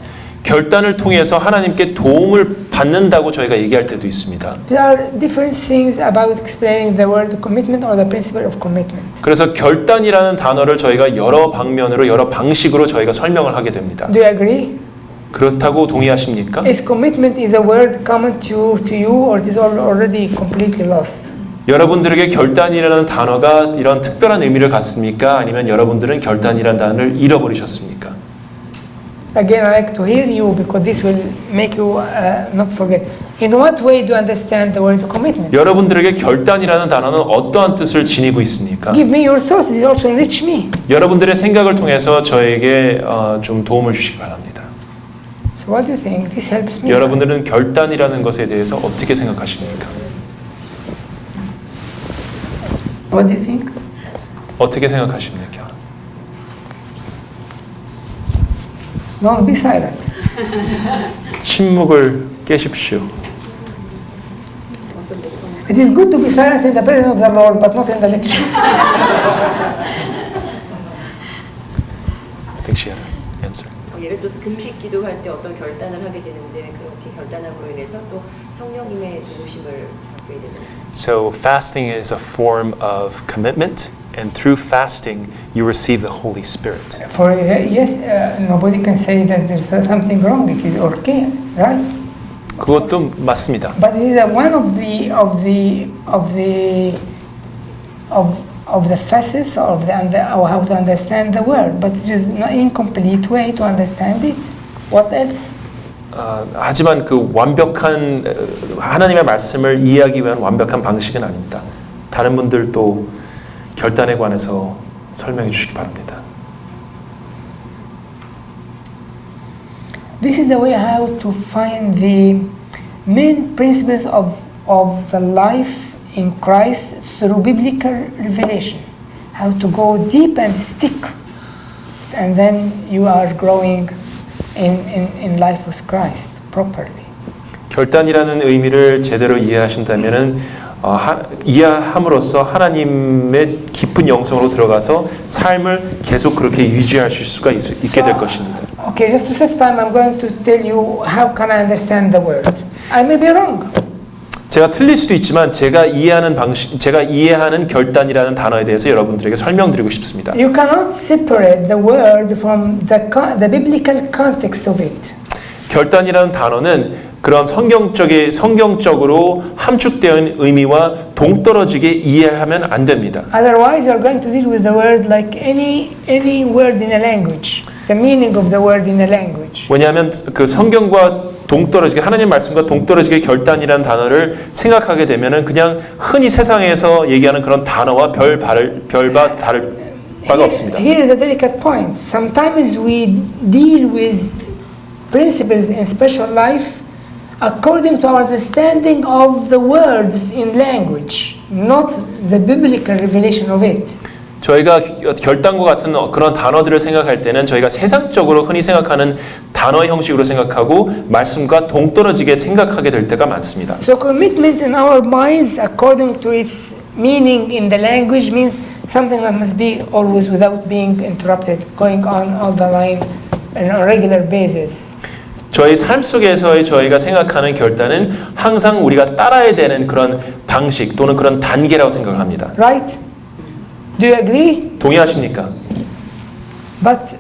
결단을 통해서 하나님께 도움을 받는다고 저희가 얘기할 때도 있습니다. There are different things about explaining the word commitment or the principle of commitment. 그래서 결단이라는 단어를 저희가 여러 방면으로 여러 방식으로 저희가 설명을 하게 됩니다. Do you agree? 그렇다고 동의하십니까? Is commitment is a word common to you or it is already completely lost? 여러분들에게 결단이라는 단어가 이런 특별한 의미를 갖습니까? 아니면 여러분들은 결단이라는 단어를 잃어버리셨습니까? Again, I like to hear you because this will make you not forget. In what way do you understand the word commitment? 여러분들에게 결단이라는 단어는 어떠한 뜻을 지니고 있습니까? Give me your thoughts. It also enrich me. 여러분들의 생각을 통해서 저에게 좀 도움을 주시기 바랍니다. So what do you think? This helps me. 여러분들은 결단이라는 것에 대해서 어떻게 생각하십니까? What do you think? 어떻게 생각하십니까? Don't be silent. 침묵을 깨십시오. It is good to be silent in the presence of the Lord, but not in the lecture. I think she had an answer. 예를 들어서 금식 기도할 때 어떤 결단을 하게 되는데 그렇게 결단함으로 인해서 또 성령님의 도우심을 받게 되는. So fasting is a form of commitment, and through fasting you receive the Holy Spirit. For yes, nobody can say that there's something wrong. It is okay, right? 그것도 맞습니다. But it is one of the facets of how to understand the word. But it is not incomplete way to understand it. What else? 하지만 그 완벽한 하나님의 말씀을 이해하기 위한 완벽한 방식은 아닙니다. 다른 분들도 결단에 관해서 설명해 주시기 바랍니다. This is the way how to find the main principles of the life in Christ through biblical revelation. How to go deep and stick, and then you are growing in life with Christ properly. 결단이라는 의미를 제대로 이해하신다면은 이해함으로써 하나님의 깊은 영성으로 들어가서 삶을 계속 그렇게 유지하실 수가 있게 될 것입니다. Okay, just to save time, I'm going to tell you how can I understand the word. I may be wrong. 제가 틀릴 수도 있지만 제가 이해하는 결단이라는 단어에 대해서 여러분들에게 설명드리고 싶습니다. You cannot separate the word from the biblical context of it. 결단이라는 단어는 그런 성경적으로 함축된 의미와 동떨어지게 이해하면 안 됩니다. Otherwise, you're going to deal with the word like any word in a language. The meaning of the word in a language. 왜냐하면 그 성경과 동떨어지게 하나님 말씀과 동떨어지게 결단이라는 단어를 생각하게 되면은 그냥 흔히 세상에서 얘기하는 그런 단어와 별바 다를 바가 없습니다. Here is a delicate point. Sometimes we deal with principles in spiritual life according to our understanding of the words in language, not the biblical revelation of it. 저희가 결단과 같은 그런 단어들을 생각할 때는 저희가 세상적으로 흔히 생각하는 단어 형식으로 생각하고 말씀과 동떨어지게 생각하게 될 때가 많습니다. So commitment in our minds according to its meaning in the language means something that must be always without being interrupted, going on the line on a regular basis. 저희 삶 속에서의 저희가 생각하는 결단은 항상 우리가 따라야 되는 그런 방식 또는 그런 단계라고 생각을 합니다. Right? Do you agree? 동의하십니까? But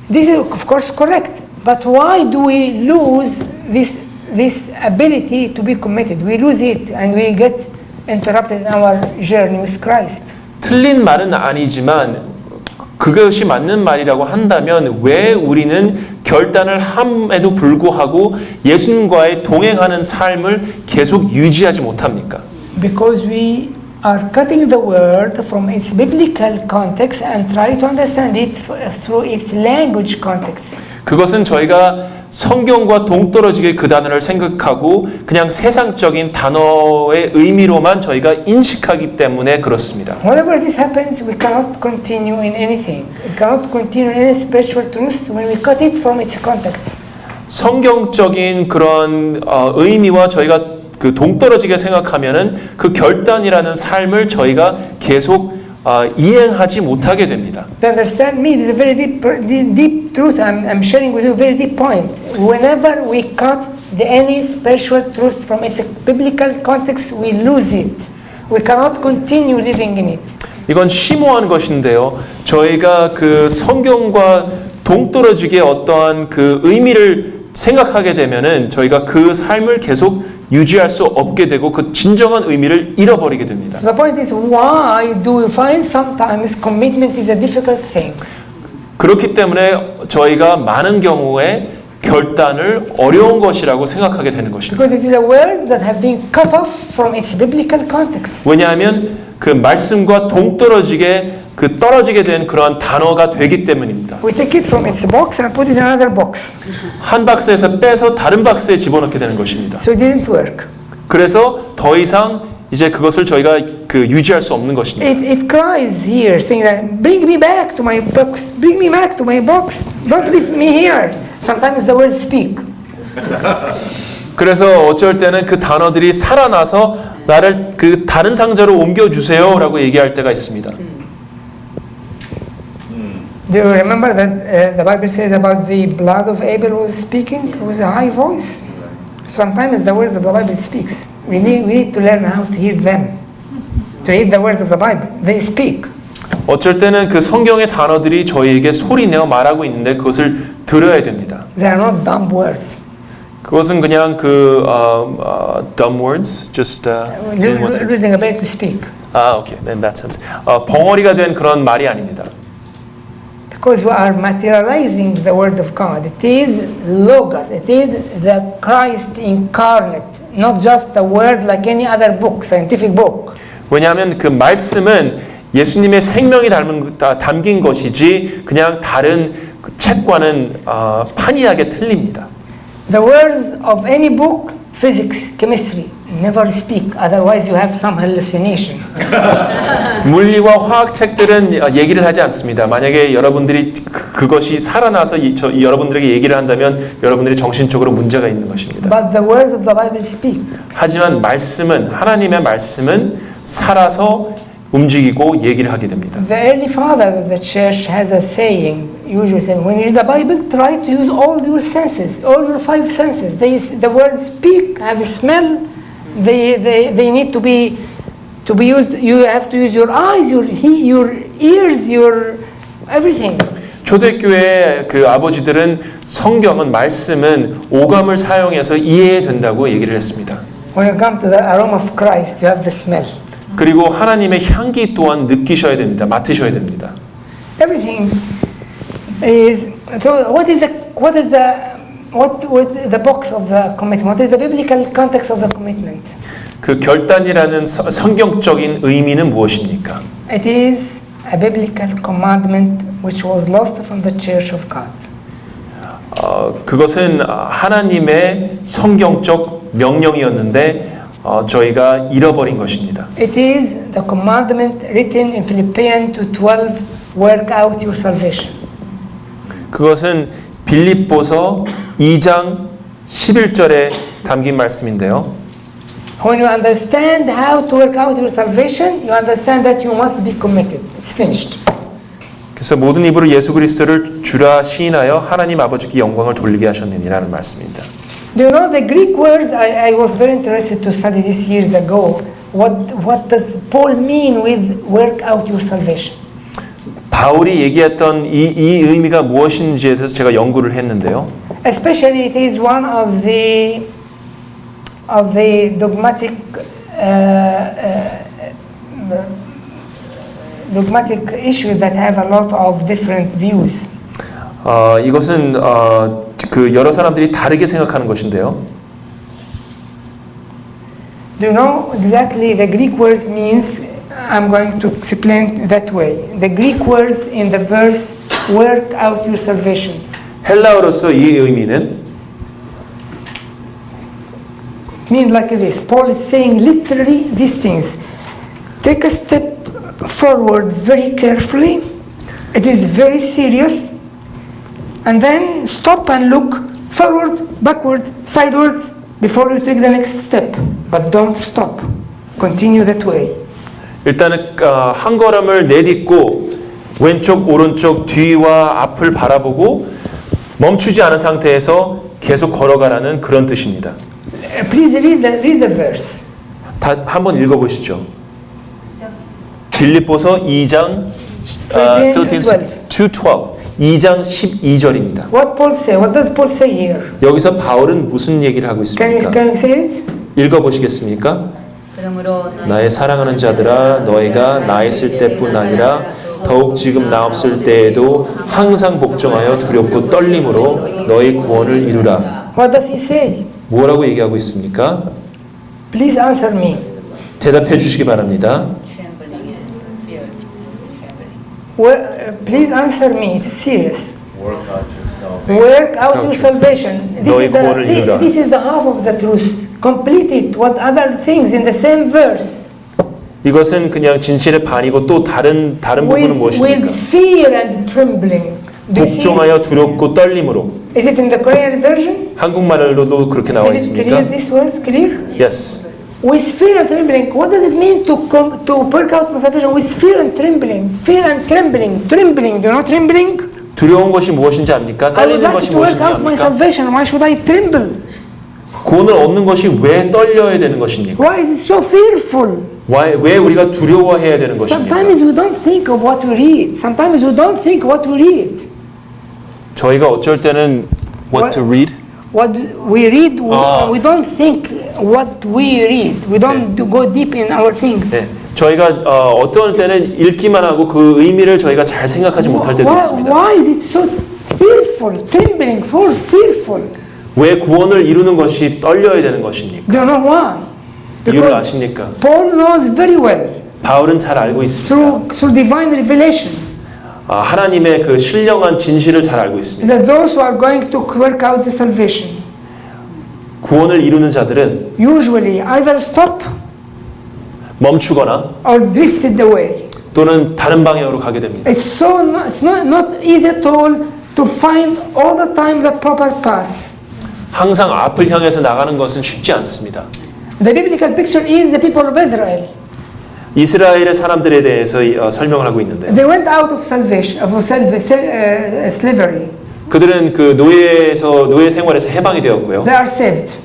this is of course correct. But why do we lose this ability to be committed? We lose it and we get interrupted in our journey with Christ. 틀린 말은 아니지만 그것이 맞는 말이라고 한다면 왜 우리는 결단을 함에도 불구하고 예수님과의 동행하는 삶을 계속 유지하지 못합니까? Because we are cutting the word from its biblical context and try to understand it through its language context. 그것은 저희가 성경과 동떨어지게 그 단어를 생각하고 그냥 세상적인 단어의 의미로만 저희가 인식하기 때문에 그렇습니다. Whenever this happens, we cannot continue in anything. We cannot continue in any spiritual truth when we cut it from its context. 성경적인 그런 의미와 저희가 그 동떨어지게 생각하면은 그 결단이라는 삶을 저희가 계속 이행하지 못하게 됩니다. To understand me, this is a very deep truth. I'm sharing with you a very deep point. Whenever we cut any spiritual truth from its biblical context, we lose it. We cannot continue living in it. 이건 심오한 것인데요. 저희가 그 성경과 동떨어지게 어떠한 그 의미를 생각하게 되면은 저희가 그 삶을 계속 유지할 수 없게 되고 그 진정한 의미를 잃어버리게 됩니다. So the point is, why do we find sometimes commitment is a difficult thing? 그렇기 때문에 저희가 많은 경우에 결단을 어려운 것이라고 생각하게 되는 것입니다. Because it is a word that has been cut off from its biblical context. 왜냐하면 그 말씀과 동떨어지게 그 떨어지게 된 그러한 단어가 되기 때문입니다. We take it from its box and put it in another box. 한 박스에서 빼서 다른 박스에 집어넣게 되는 것입니다. So it didn't work. 그래서 더 이상 이제 그것을 저희가 그 유지할 수 없는 것입니다. It cries here, saying that, bring me back to my box, bring me back to my box, don't leave me here. Sometimes the words speak. 그래서 어쩔 때는 그 단어들이 살아나서 나를 그 다른 상자로 옮겨주세요라고 얘기할 때가 있습니다. Do you remember that the Bible says about the blood of Abel was speaking with a high voice? Sometimes the words of the Bible speaks. We need to learn how to hear them, to hear the words of the Bible. They speak. 어쩔 때는 그 성경의 단어들이 저희에게 소리내어 말하고 있는데 그것을 들어야 됩니다. They are not dumb words. 그것은 그냥 그 dumb words, just in what sense? Losing ability to speak. Okay, in that sense. 벙어리가 된 그런 말이 아닙니다. Because we are materializing the Word of God. It is Logos. It is the Christ incarnate, not just a word like any other book, scientific book. 왜냐하면 그 말씀은 예수님의 생명이 담긴 것이지 그냥 다른 책과는 판이하게 틀립니다. The words of any book, physics, chemistry, never speak. Otherwise, you have some hallucination. 물리와 화학 책들은 얘기를 하지 않습니다. 만약에 여러분들이 그것이 살아나서 여러분들에게 얘기를 한다면 여러분들이 정신적으로 문제가 있는 것입니다. But the words of the Bible speak. 하지만 말씀은 하나님의 말씀은 살아서 움직이고 얘기를 하게 됩니다. The early fathers of the church has a saying, usually saying, when you read the Bible, try to use all your senses, all your five senses. The words speak, have a smell. They need to be used. You have to use your eyes, your ears, your everything. 초대교회 그 아버지들은 성경은 말씀은 오감을 사용해서 이해해야 된다고 얘기를 했습니다. When you come to the aroma of Christ, you have the smell. 그리고 하나님의 향기 또한 느끼셔야 됩니다. 맡으셔야 됩니다. Everything is so. What is the box of the commitment? What is the biblical context of the commitment? 그 결단이라는 성경적인 의미는 무엇입니까? It is a biblical commandment which was lost from the Church of God. 그것은 하나님의 성경적 명령이었는데 저희가 잃어버린 것입니다. It is the commandment written in Philippians 2:12, work out your salvation. 그것은 빌립보서 2장 11절에 담긴 말씀인데요. When you understand how to work out your salvation, you understand that you must be committed. It's finished. 그래서 모든 입으로 예수 그리스도를 주라 시인하여 하나님 아버지께 영광을 돌리게 하셨느니라는 말씀입니다. Do you know the Greek words? I was very interested to study this years ago. What does Paul mean with work out your salvation? 바울이 얘기했던 이 의미가 무엇인지에 대해서 제가 연구를 했는데요. Especially it is one of the dogmatic issues that have a lot of different views. 이것은 그 여러 사람들이 다르게 생각하는 것인데요. Do you know exactly the Greek words means? I'm going to explain that way. The Greek words in the verse work out your salvation. 헬라어로서 이 의미는 It means like this. Paul is saying literally these things. Take a step forward very carefully. It is very serious. And then stop and look forward, backward, sideward before you take the next step. But don't stop. Continue that way. 일단은 한 걸음을 내딛고 왼쪽 오른쪽 뒤와 앞을 바라보고 멈추지 않은 상태에서 계속 걸어가라는 그런 뜻입니다. Please read the verse. 한번 읽어보시죠. 빌립보서 2장 2:12 2장 12절입니다. What Paul say? What does Paul say here? 여기서 바울은 무슨 얘기를 하고 있습니까? Can you say it? 읽어보시겠습니까? 그러므로 나의 사랑하는 자들아 너희가 나 있을 때뿐 아니라 더욱 지금 나 없을 때에도 항상 복종하여 두렵고 떨림으로 너희 구원을 이루라. What does he say? 뭐라고 얘기하고 있습니까? Please answer me. 대답해 주시기 바랍니다. Please answer me. It's serious. Work out yourself. Work out your salvation. 너의 구원을 이루라. This is the half of the truth. Complete it. What other things in the same verse? 이것은 그냥 진실의 반이고 또 다른 부분은 With 무엇입니까? fear and trembling. Do you see 복종하여 it? 두렵고 떨림으로. Is it in the Korean version? 한국말로도 그렇게 나와 Is it 있습니까? clear? This words clear? Yes. With fear and trembling. What does it mean to work out my salvation? With fear and trembling. Fear and trembling. Trembling. Do you know trembling? 두려운 것이 무엇인지 압니까? I would 떨리는 like 것이 to work 무엇인지 out my 압니까? salvation. Why should I tremble? 구원을 얻는 것이 왜 떨려야 되는 것입니까? Why is it so fearful? 왜 우리가 두려워해야 되는 것입니까? Sometimes we don't think of what we read. Sometimes we don't think what we read. 저희가 어쩔 때는 what to read? What we read, we don't think what we read. We don't go deep in our thing. 네, 저희가 어떤 때는 읽기만 하고 그 의미를 저희가 잘 생각하지 못할 때도 있습니다. Why is it so fearful, trembling, fearful? 왜 구원을 이루는 것이 떨려야 되는 것입니까? Do you know why? 이유를 아십니까? Paul knows very well 바울은 잘 알고 있습니다. through divine revelation 하나님의 그 신령한 진실을 잘 알고 있습니다. that those who are going to work out the salvation, 구원을 이루는 자들은 usually either stop 멈추거나 or drifted away. 또는 다른 방향으로 가게 됩니다. It's not easy at all to find all the time the proper path. 항상 앞을 향해서 나가는 것은 쉽지 않습니다. The biblical picture is the people of Israel. 이스라엘의 사람들에 대해서 설명을 하고 있는데요. They went out of salvation, slavery. 그들은 그 노예 생활에서 해방이 되었고요. They are saved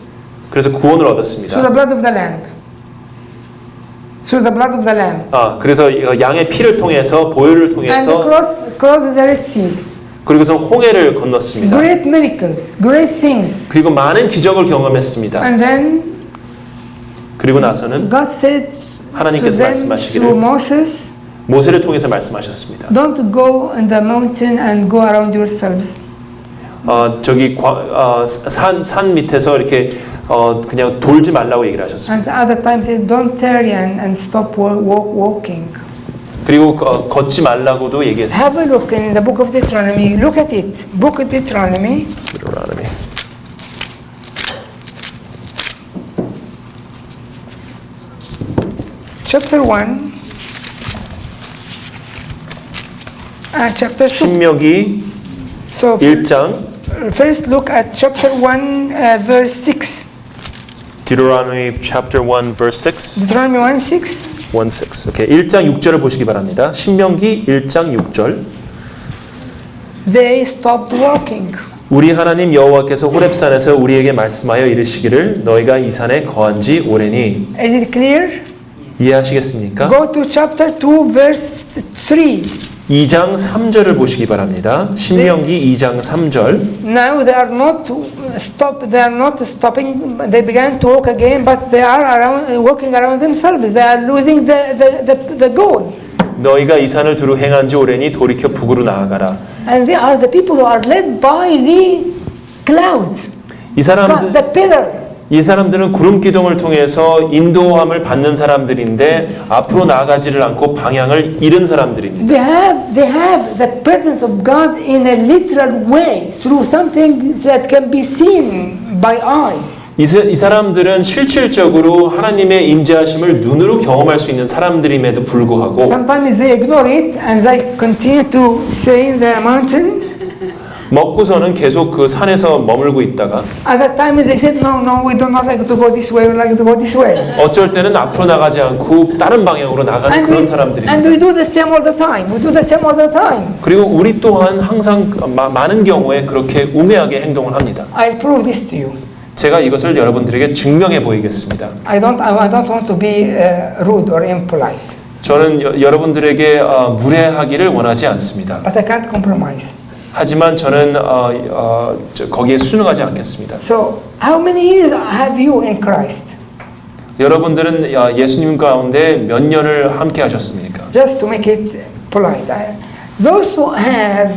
그래서 구원을 through 얻었습니다. the blood of the Lamb. Through the blood of the Lamb. 그래서 양의 피를 통해서 보혈을 And 통해서 cross the Red Sea. 그리고서 홍해를 건넜습니다. Great miracles, great things. 그리고 많은 기적을 경험했습니다. And then 그리고 나서는 God said to 하나님께서 them through 말씀하시기를 Moses, 모세를 통해서 말씀하셨습니다. don't go in the mountain and go around yourselves. 산 밑에서 이렇게 그냥 돌지 말라고 얘기를 하셨습니다. And other times said, don't tarry and stop walking. 그리고 걷지 말라고도 얘기했습니다. Have a look in the book of Deuteronomy. Look at it. Book of Deuteronomy. Chapter 1 and chapter 2. 신명기 So 1장 first look at chapter 1 verse 6. Deuteronomy chapter 1 verse 6. Deuteronomy 1:6. 1:6. 오케이. 1장 6절을 보시기 바랍니다. 신명기 1장 6절. They stopped walking. 우리 하나님 여호와께서 호렙산에서 우리에게 말씀하여 이르시기를 너희가 이 산에 거한 지 오래니. Is it clear? 이해하시겠습니까? Go to chapter 2 verse 3. 2장 3절을 보시기 바랍니다. 신명기 2장 3절. Now they are not stopping. They began to walk again, but they are walking around themselves. They are losing the goal. 너희가 이 산을 두루 행한 지 오래니 돌이켜 북으로 나아가라. And they are the people who are led by the clouds, 이 사람들 the pillar. 이 사람들은 구름 기둥을 통해서 인도함을 받는 사람들인데 앞으로 나아가지를 않고 방향을 잃은 사람들입니다. They have the presence of God in a literal way through something that can be seen by eyes. 이 사람들은 실질적으로 하나님의 임재하심을 눈으로 경험할 수 있는 사람들임에도 불구하고 Sometimes they ignore it and they continue to stay in the mountain. 먹고서는 계속 그 산에서 머물고 있다가 Other times they said, no, we do not like to go this way, we like to go this way. 어쩔 때는 앞으로 나가지 않고 다른 방향으로 나가는 그런 사람들입니다. And we do the same all the time. We do the same all the time. 그리고 우리 또한 항상 많은 경우에 그렇게 우매하게 행동을 합니다. I'll prove this to you. 제가 이것을 여러분들에게 증명해 보이겠습니다. I don't want to be rude or impolite. 저는 여러분들에게 무례하기를 원하지 않습니다. But I can't compromise. 하지만 저는 거기에 순응하지 않겠습니다. So, how many years have you in Christ? 여러분들은 예수님 가운데 몇 년을 함께 하셨습니까? Just to make it polite. Those who have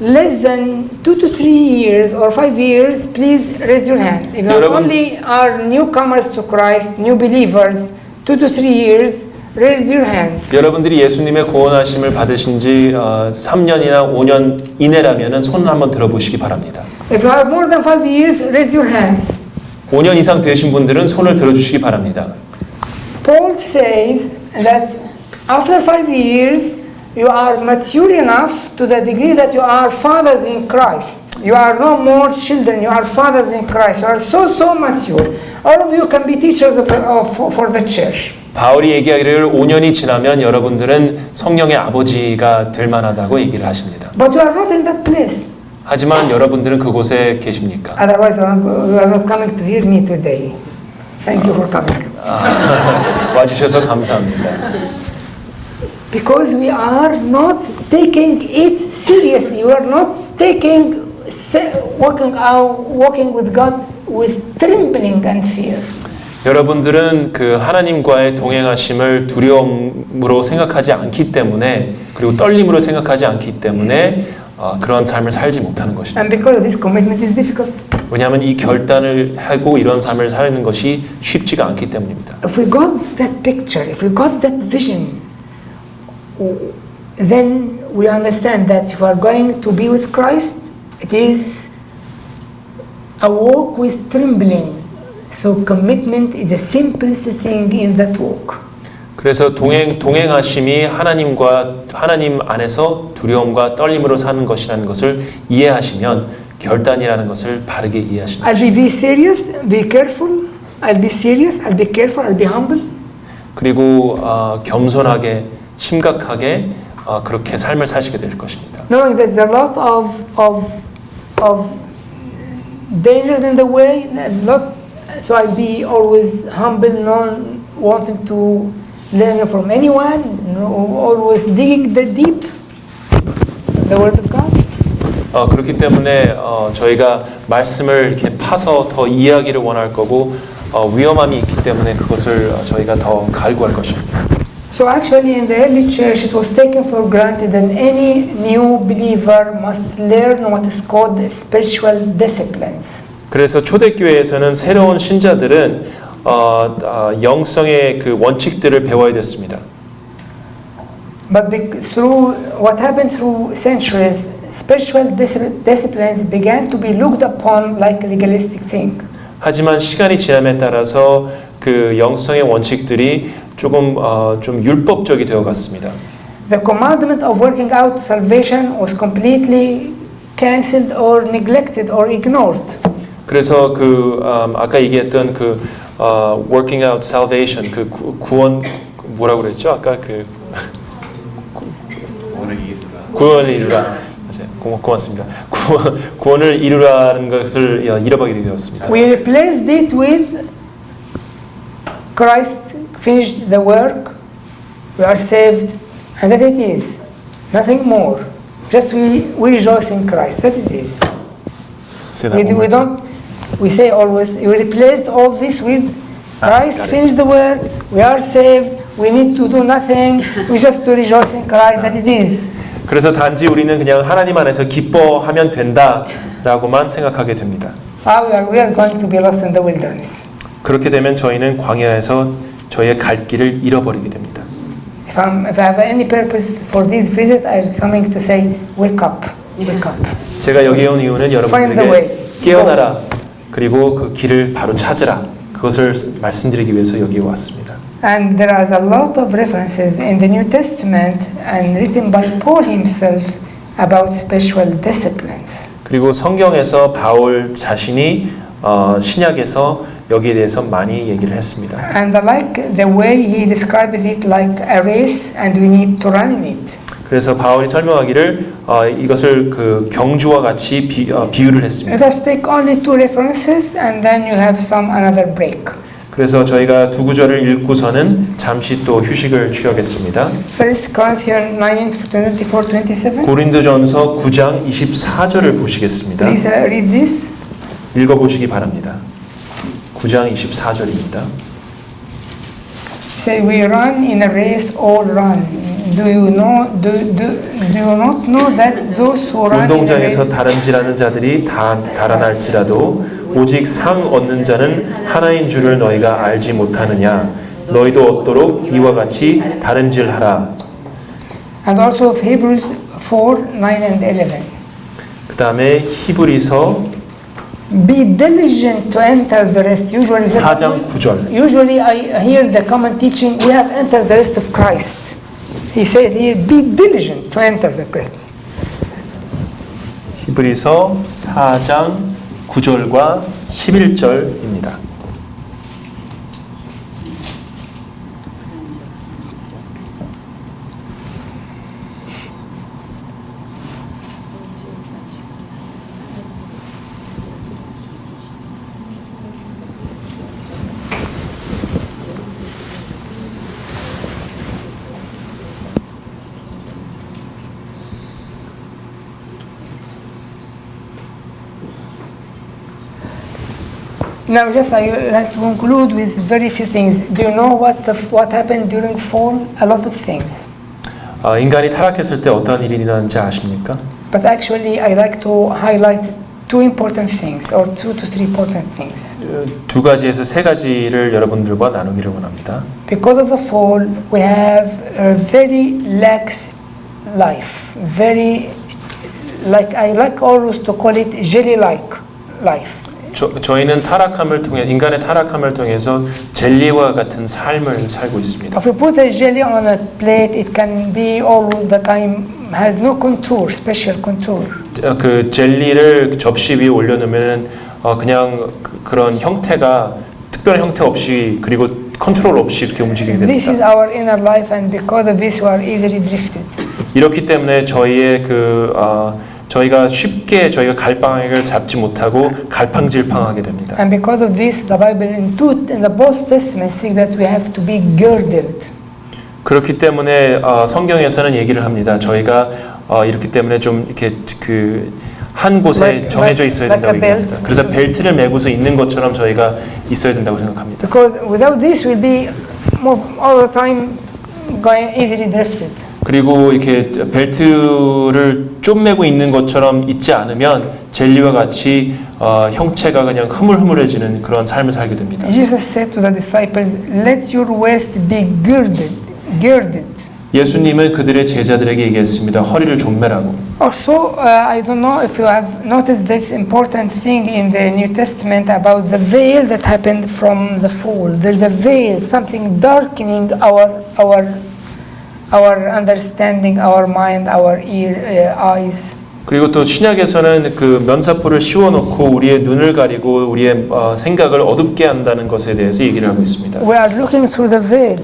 less than 2 to 3 years or 5 years, please raise your hand. If you only are newcomers to Christ, new believers, 2 to 3 years, raise your hand. 여러분들이 예수님의 구원하심을 받으신 지 3년이나 5년 이내라면 손을 한번 들어보시기 바랍니다. If you have more than 5 years, raise your hand. 5년 이상 되신 분들은 손을 들어주시기 바랍니다. Paul says that after 5 years, you are mature enough to the degree that you are fathers in Christ. You are no more children, you are fathers in Christ. You are so mature. All of you can be teachers for the church. 바울이 얘기하기를 5년이 지나면 여러분들은 성령의 아버지가 될 만하다고 얘기를 하십니다. But you are not in that place. 하지만 여러분들은 그곳에 계십니까? Otherwise, you are not coming to hear me today. Thank you for coming. 와주셔서 감사합니다. Because we are not taking it seriously. We are not walking with God with trembling and fear. 여러분들은 그 하나님과의 동행하심을 두려움으로 생각하지 않기 때문에 그리고 떨림으로 생각하지 않기 때문에 그런 삶을 살지 못하는 것이다. And because this commitment is difficult. 왜냐하면 이 결단을 하고 이런 삶을 사는 것이 쉽지가 않기 때문입니다. If we got that picture, if we got that vision, then we understand that if we are going to be with Christ, it is a walk with trembling, So commitment is the simplest thing in that walk. 그래서 동행하심이 하나님 안에서 두려움과 떨림으로 사는 것이라는 것을 이해하시면 결단이라는 것을 바르게 이해하십니다. I'll be serious, be careful. I'll be serious, I'll be careful, I'll be humble. 그리고 겸손하게 심각하게 그렇게 삶을 사시게 될 것입니다. Knowing there's a lot of danger in the way, so I'll be always humble, not wanting to learn from anyone, always digging the deep, the Word of God. 그렇기 때문에 저희가 말씀을 이렇게 파서 더 이해하기를 원할 거고 위험함이 있기 때문에 그것을 저희가 더 갈구할 것입니다. So actually in the early church it was taken for granted that any new believer must learn what is called spiritual disciplines. 그래서 초대교회에서는 새로운 신자들은 영성의 그 원칙들을 배워야 됐습니다. But through what happened through centuries, spiritual disciplines began to be looked upon like a legalistic thing. 하지만 시간이 지남에 따라서 그 영성의 원칙들이 조금 좀 율법적이 되어 갔습니다. The commandment of working out salvation was completely cancelled or neglected or ignored. 그래서 그 아까 얘기했던 그 working out salvation 그 구원 뭐라고 그랬죠? 아까 그 구원을 이루라. 고맙습니다. 구원을 이루라는 것을 잃어버리게 되었습니다. We replaced it with Christ finished the work, we are saved, and that it is. Nothing more. Just we rejoice in Christ. That it is. We say always, we replaced all this with Christ finished the work, we are saved, we need to do nothing, we just to rejoice in Christ. That it is. 그래서 단지 우리는 그냥 하나님 안에서 기뻐하면 된다라고만 생각하게 됩니다. We are going to be lost in the wilderness. 그렇게 되면 저희는 광야에서 저희의 갈 길을 잃어버리게 됩니다. If I have any purpose for this visit, I'm coming to say, wake up, wake up. 제가 여기 온 이유는 여러분들에게 깨어나라, 그리고 그 길을 바로 찾으라, 그것을 말씀드리기 위해서 여기 왔습니다. And there are a lot of references in the New Testament and written by Paul himself about spiritual disciplines. 그리고 성경에서 바울 자신이 신약에서 여기에 대해서 많이 얘기를 했습니다. And I like the way he describes it like a race and we need to run in it. 그래서 바울이 설명하기를 이것을 그 경주와 같이 비유를 했습니다. Let us take only two references and then you have another break. 그래서 저희가 두 구절을 읽고서는 잠시 또 휴식을 취하겠습니다. 1 Corinthians 9:24-27. 고린도전서 9장 24절을 보시겠습니다. Please read this. 읽어보시기 바랍니다. 9장 24절입니다. Say we run in a race, all run. Do you not know that those who run in a 운동장에서 race 다름질하는 자들이 다 달아날지라도 오직 상 얻는 자는 하나인 줄을 너희가 알지 못하느냐? 너희도 얻도록 이와 같이 다름질하라. and also of Hebrews 4:9-11. 그 다음에 히브리서 Be diligent to enter the rest. 4장 9절. Usually I hear the common teaching, we have entered the rest of Christ. He said here, be diligent to enter the rest. 히브리서 4장 9절과 11절입니다. Now, just I would like to conclude with very few things. Do you know what happened during fall? A lot of things. 인간이 타락했을 때 어떤 일이 일어났는지 아십니까? But actually, I like to highlight two important things, or 2 to 3 important things. 두 가지에서 세 가지를 여러분들과 나누기를 원합니다. Because of the fall, we have a very lax life. Very, I like always to call it jelly-like life. 저희는 인간의 타락함을 통해서 젤리와 같은 삶을 살고 있습니다. If you put a jelly on a plate, it can be all the time has no contour, special contour. 그 젤리를 접시 위에 올려놓으면 그냥 그런 형태가 특별한 형태 없이 그리고 컨트롤 없이 이렇게 움직이게 This is 됩니다. our inner life, and because of this, we are easily drifted. 이렇기 때문에 저희의 저희가 쉽게 저희가 갈방향을 잡지 못하고 갈팡질팡하게 됩니다. And because of this, the Bible in the both testaments say that we have to be girded. 그렇기 때문에 성경에서는 얘기를 합니다. 저희가 이렇기 때문에 좀 이렇게 한 곳에 정해져 있어야 된다고 얘기합니다. 그래서 벨트를 메고서 있는 것처럼 저희가 있어야 된다고 생각합니다. Because without this, we'll be all the time going easily drifted. 그리고 이렇게 벨트를 쪼매고 있는 것처럼 있지 않으면 젤리와 같이 형체가 그냥 흐물흐물해지는 그런 삶을 살게 됩니다. Jesus said to the disciples, "Let your waist be girded." 예수님은 그들의 제자들에게 얘기했습니다. 허리를 좀매라고. Also, I don't know if you have noticed this important thing in the New Testament about the veil that happened from the fall. There's a veil, something darkening our understanding, our mind, our eyes. 그리고 또 신약에서는 그 면사포를 씌워놓고 우리의 눈을 가리고 우리의 생각을 어둡게 한다는 것에 대해서 얘기를 하고 있습니다. We are looking through the veil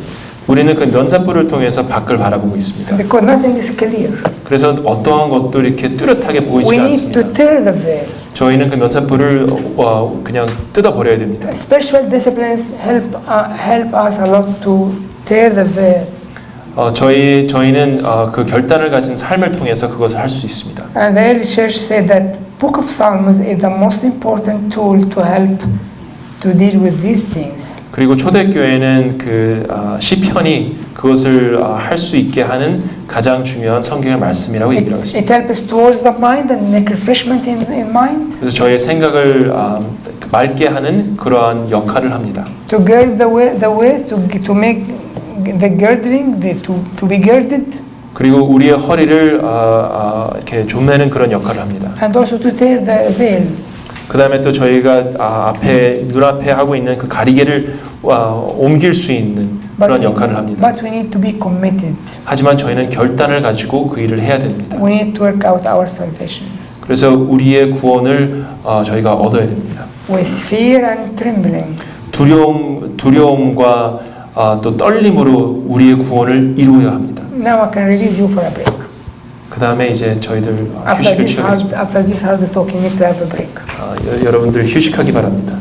우리는 그 면사포를 통해서 밖을 바라보고 있습니다. because nothing is clear. 그래서 어떠한 것도 이렇게 뚜렷하게 We 보이지가 need to 않습니다. tear the veil. 저희는 그 면사포를 그냥 뜯어버려야 됩니다. Special disciplines help us a lot to tear the veil. 저희는 그 결단을 가진 삶을 통해서 그것을 할 수 있습니다. And the early church said that Book of Psalms is the most important tool to help to deal with these things. 그리고 초대교회는 그 시편이 그것을 할 수 있게 하는 가장 중요한 성경의 말씀이라고 얘기를 하고 있습니다. It helps towards the mind and make refreshment in mind. 그래서 저의 생각을 맑게 하는 그러한 역할을 합니다. To gird the waist, to make the girdling, to be girded. 그리고 우리의 허리를 이렇게 좀매는 그런 역할을 합니다. And also to tear the veil. 그 다음에 또 저희가 눈앞에 하고 있는 그 가리개를 옮길 수 있는 그런 역할을 합니다. But we need to be committed. 하지만 저희는 결단을 가지고 그 일을 해야 됩니다. We need to work out our salvation. 그래서 우리의 구원을 저희가 얻어야 됩니다. With fear and trembling. 두려움과 또 떨림으로 우리의 구원을 이루어야 합니다. Now I can release you for a break. 그 다음에 이제 저희들 After 휴식을 취하겠습니다. this hard talking, you need to have a break. 여러분들 휴식하기 바랍니다.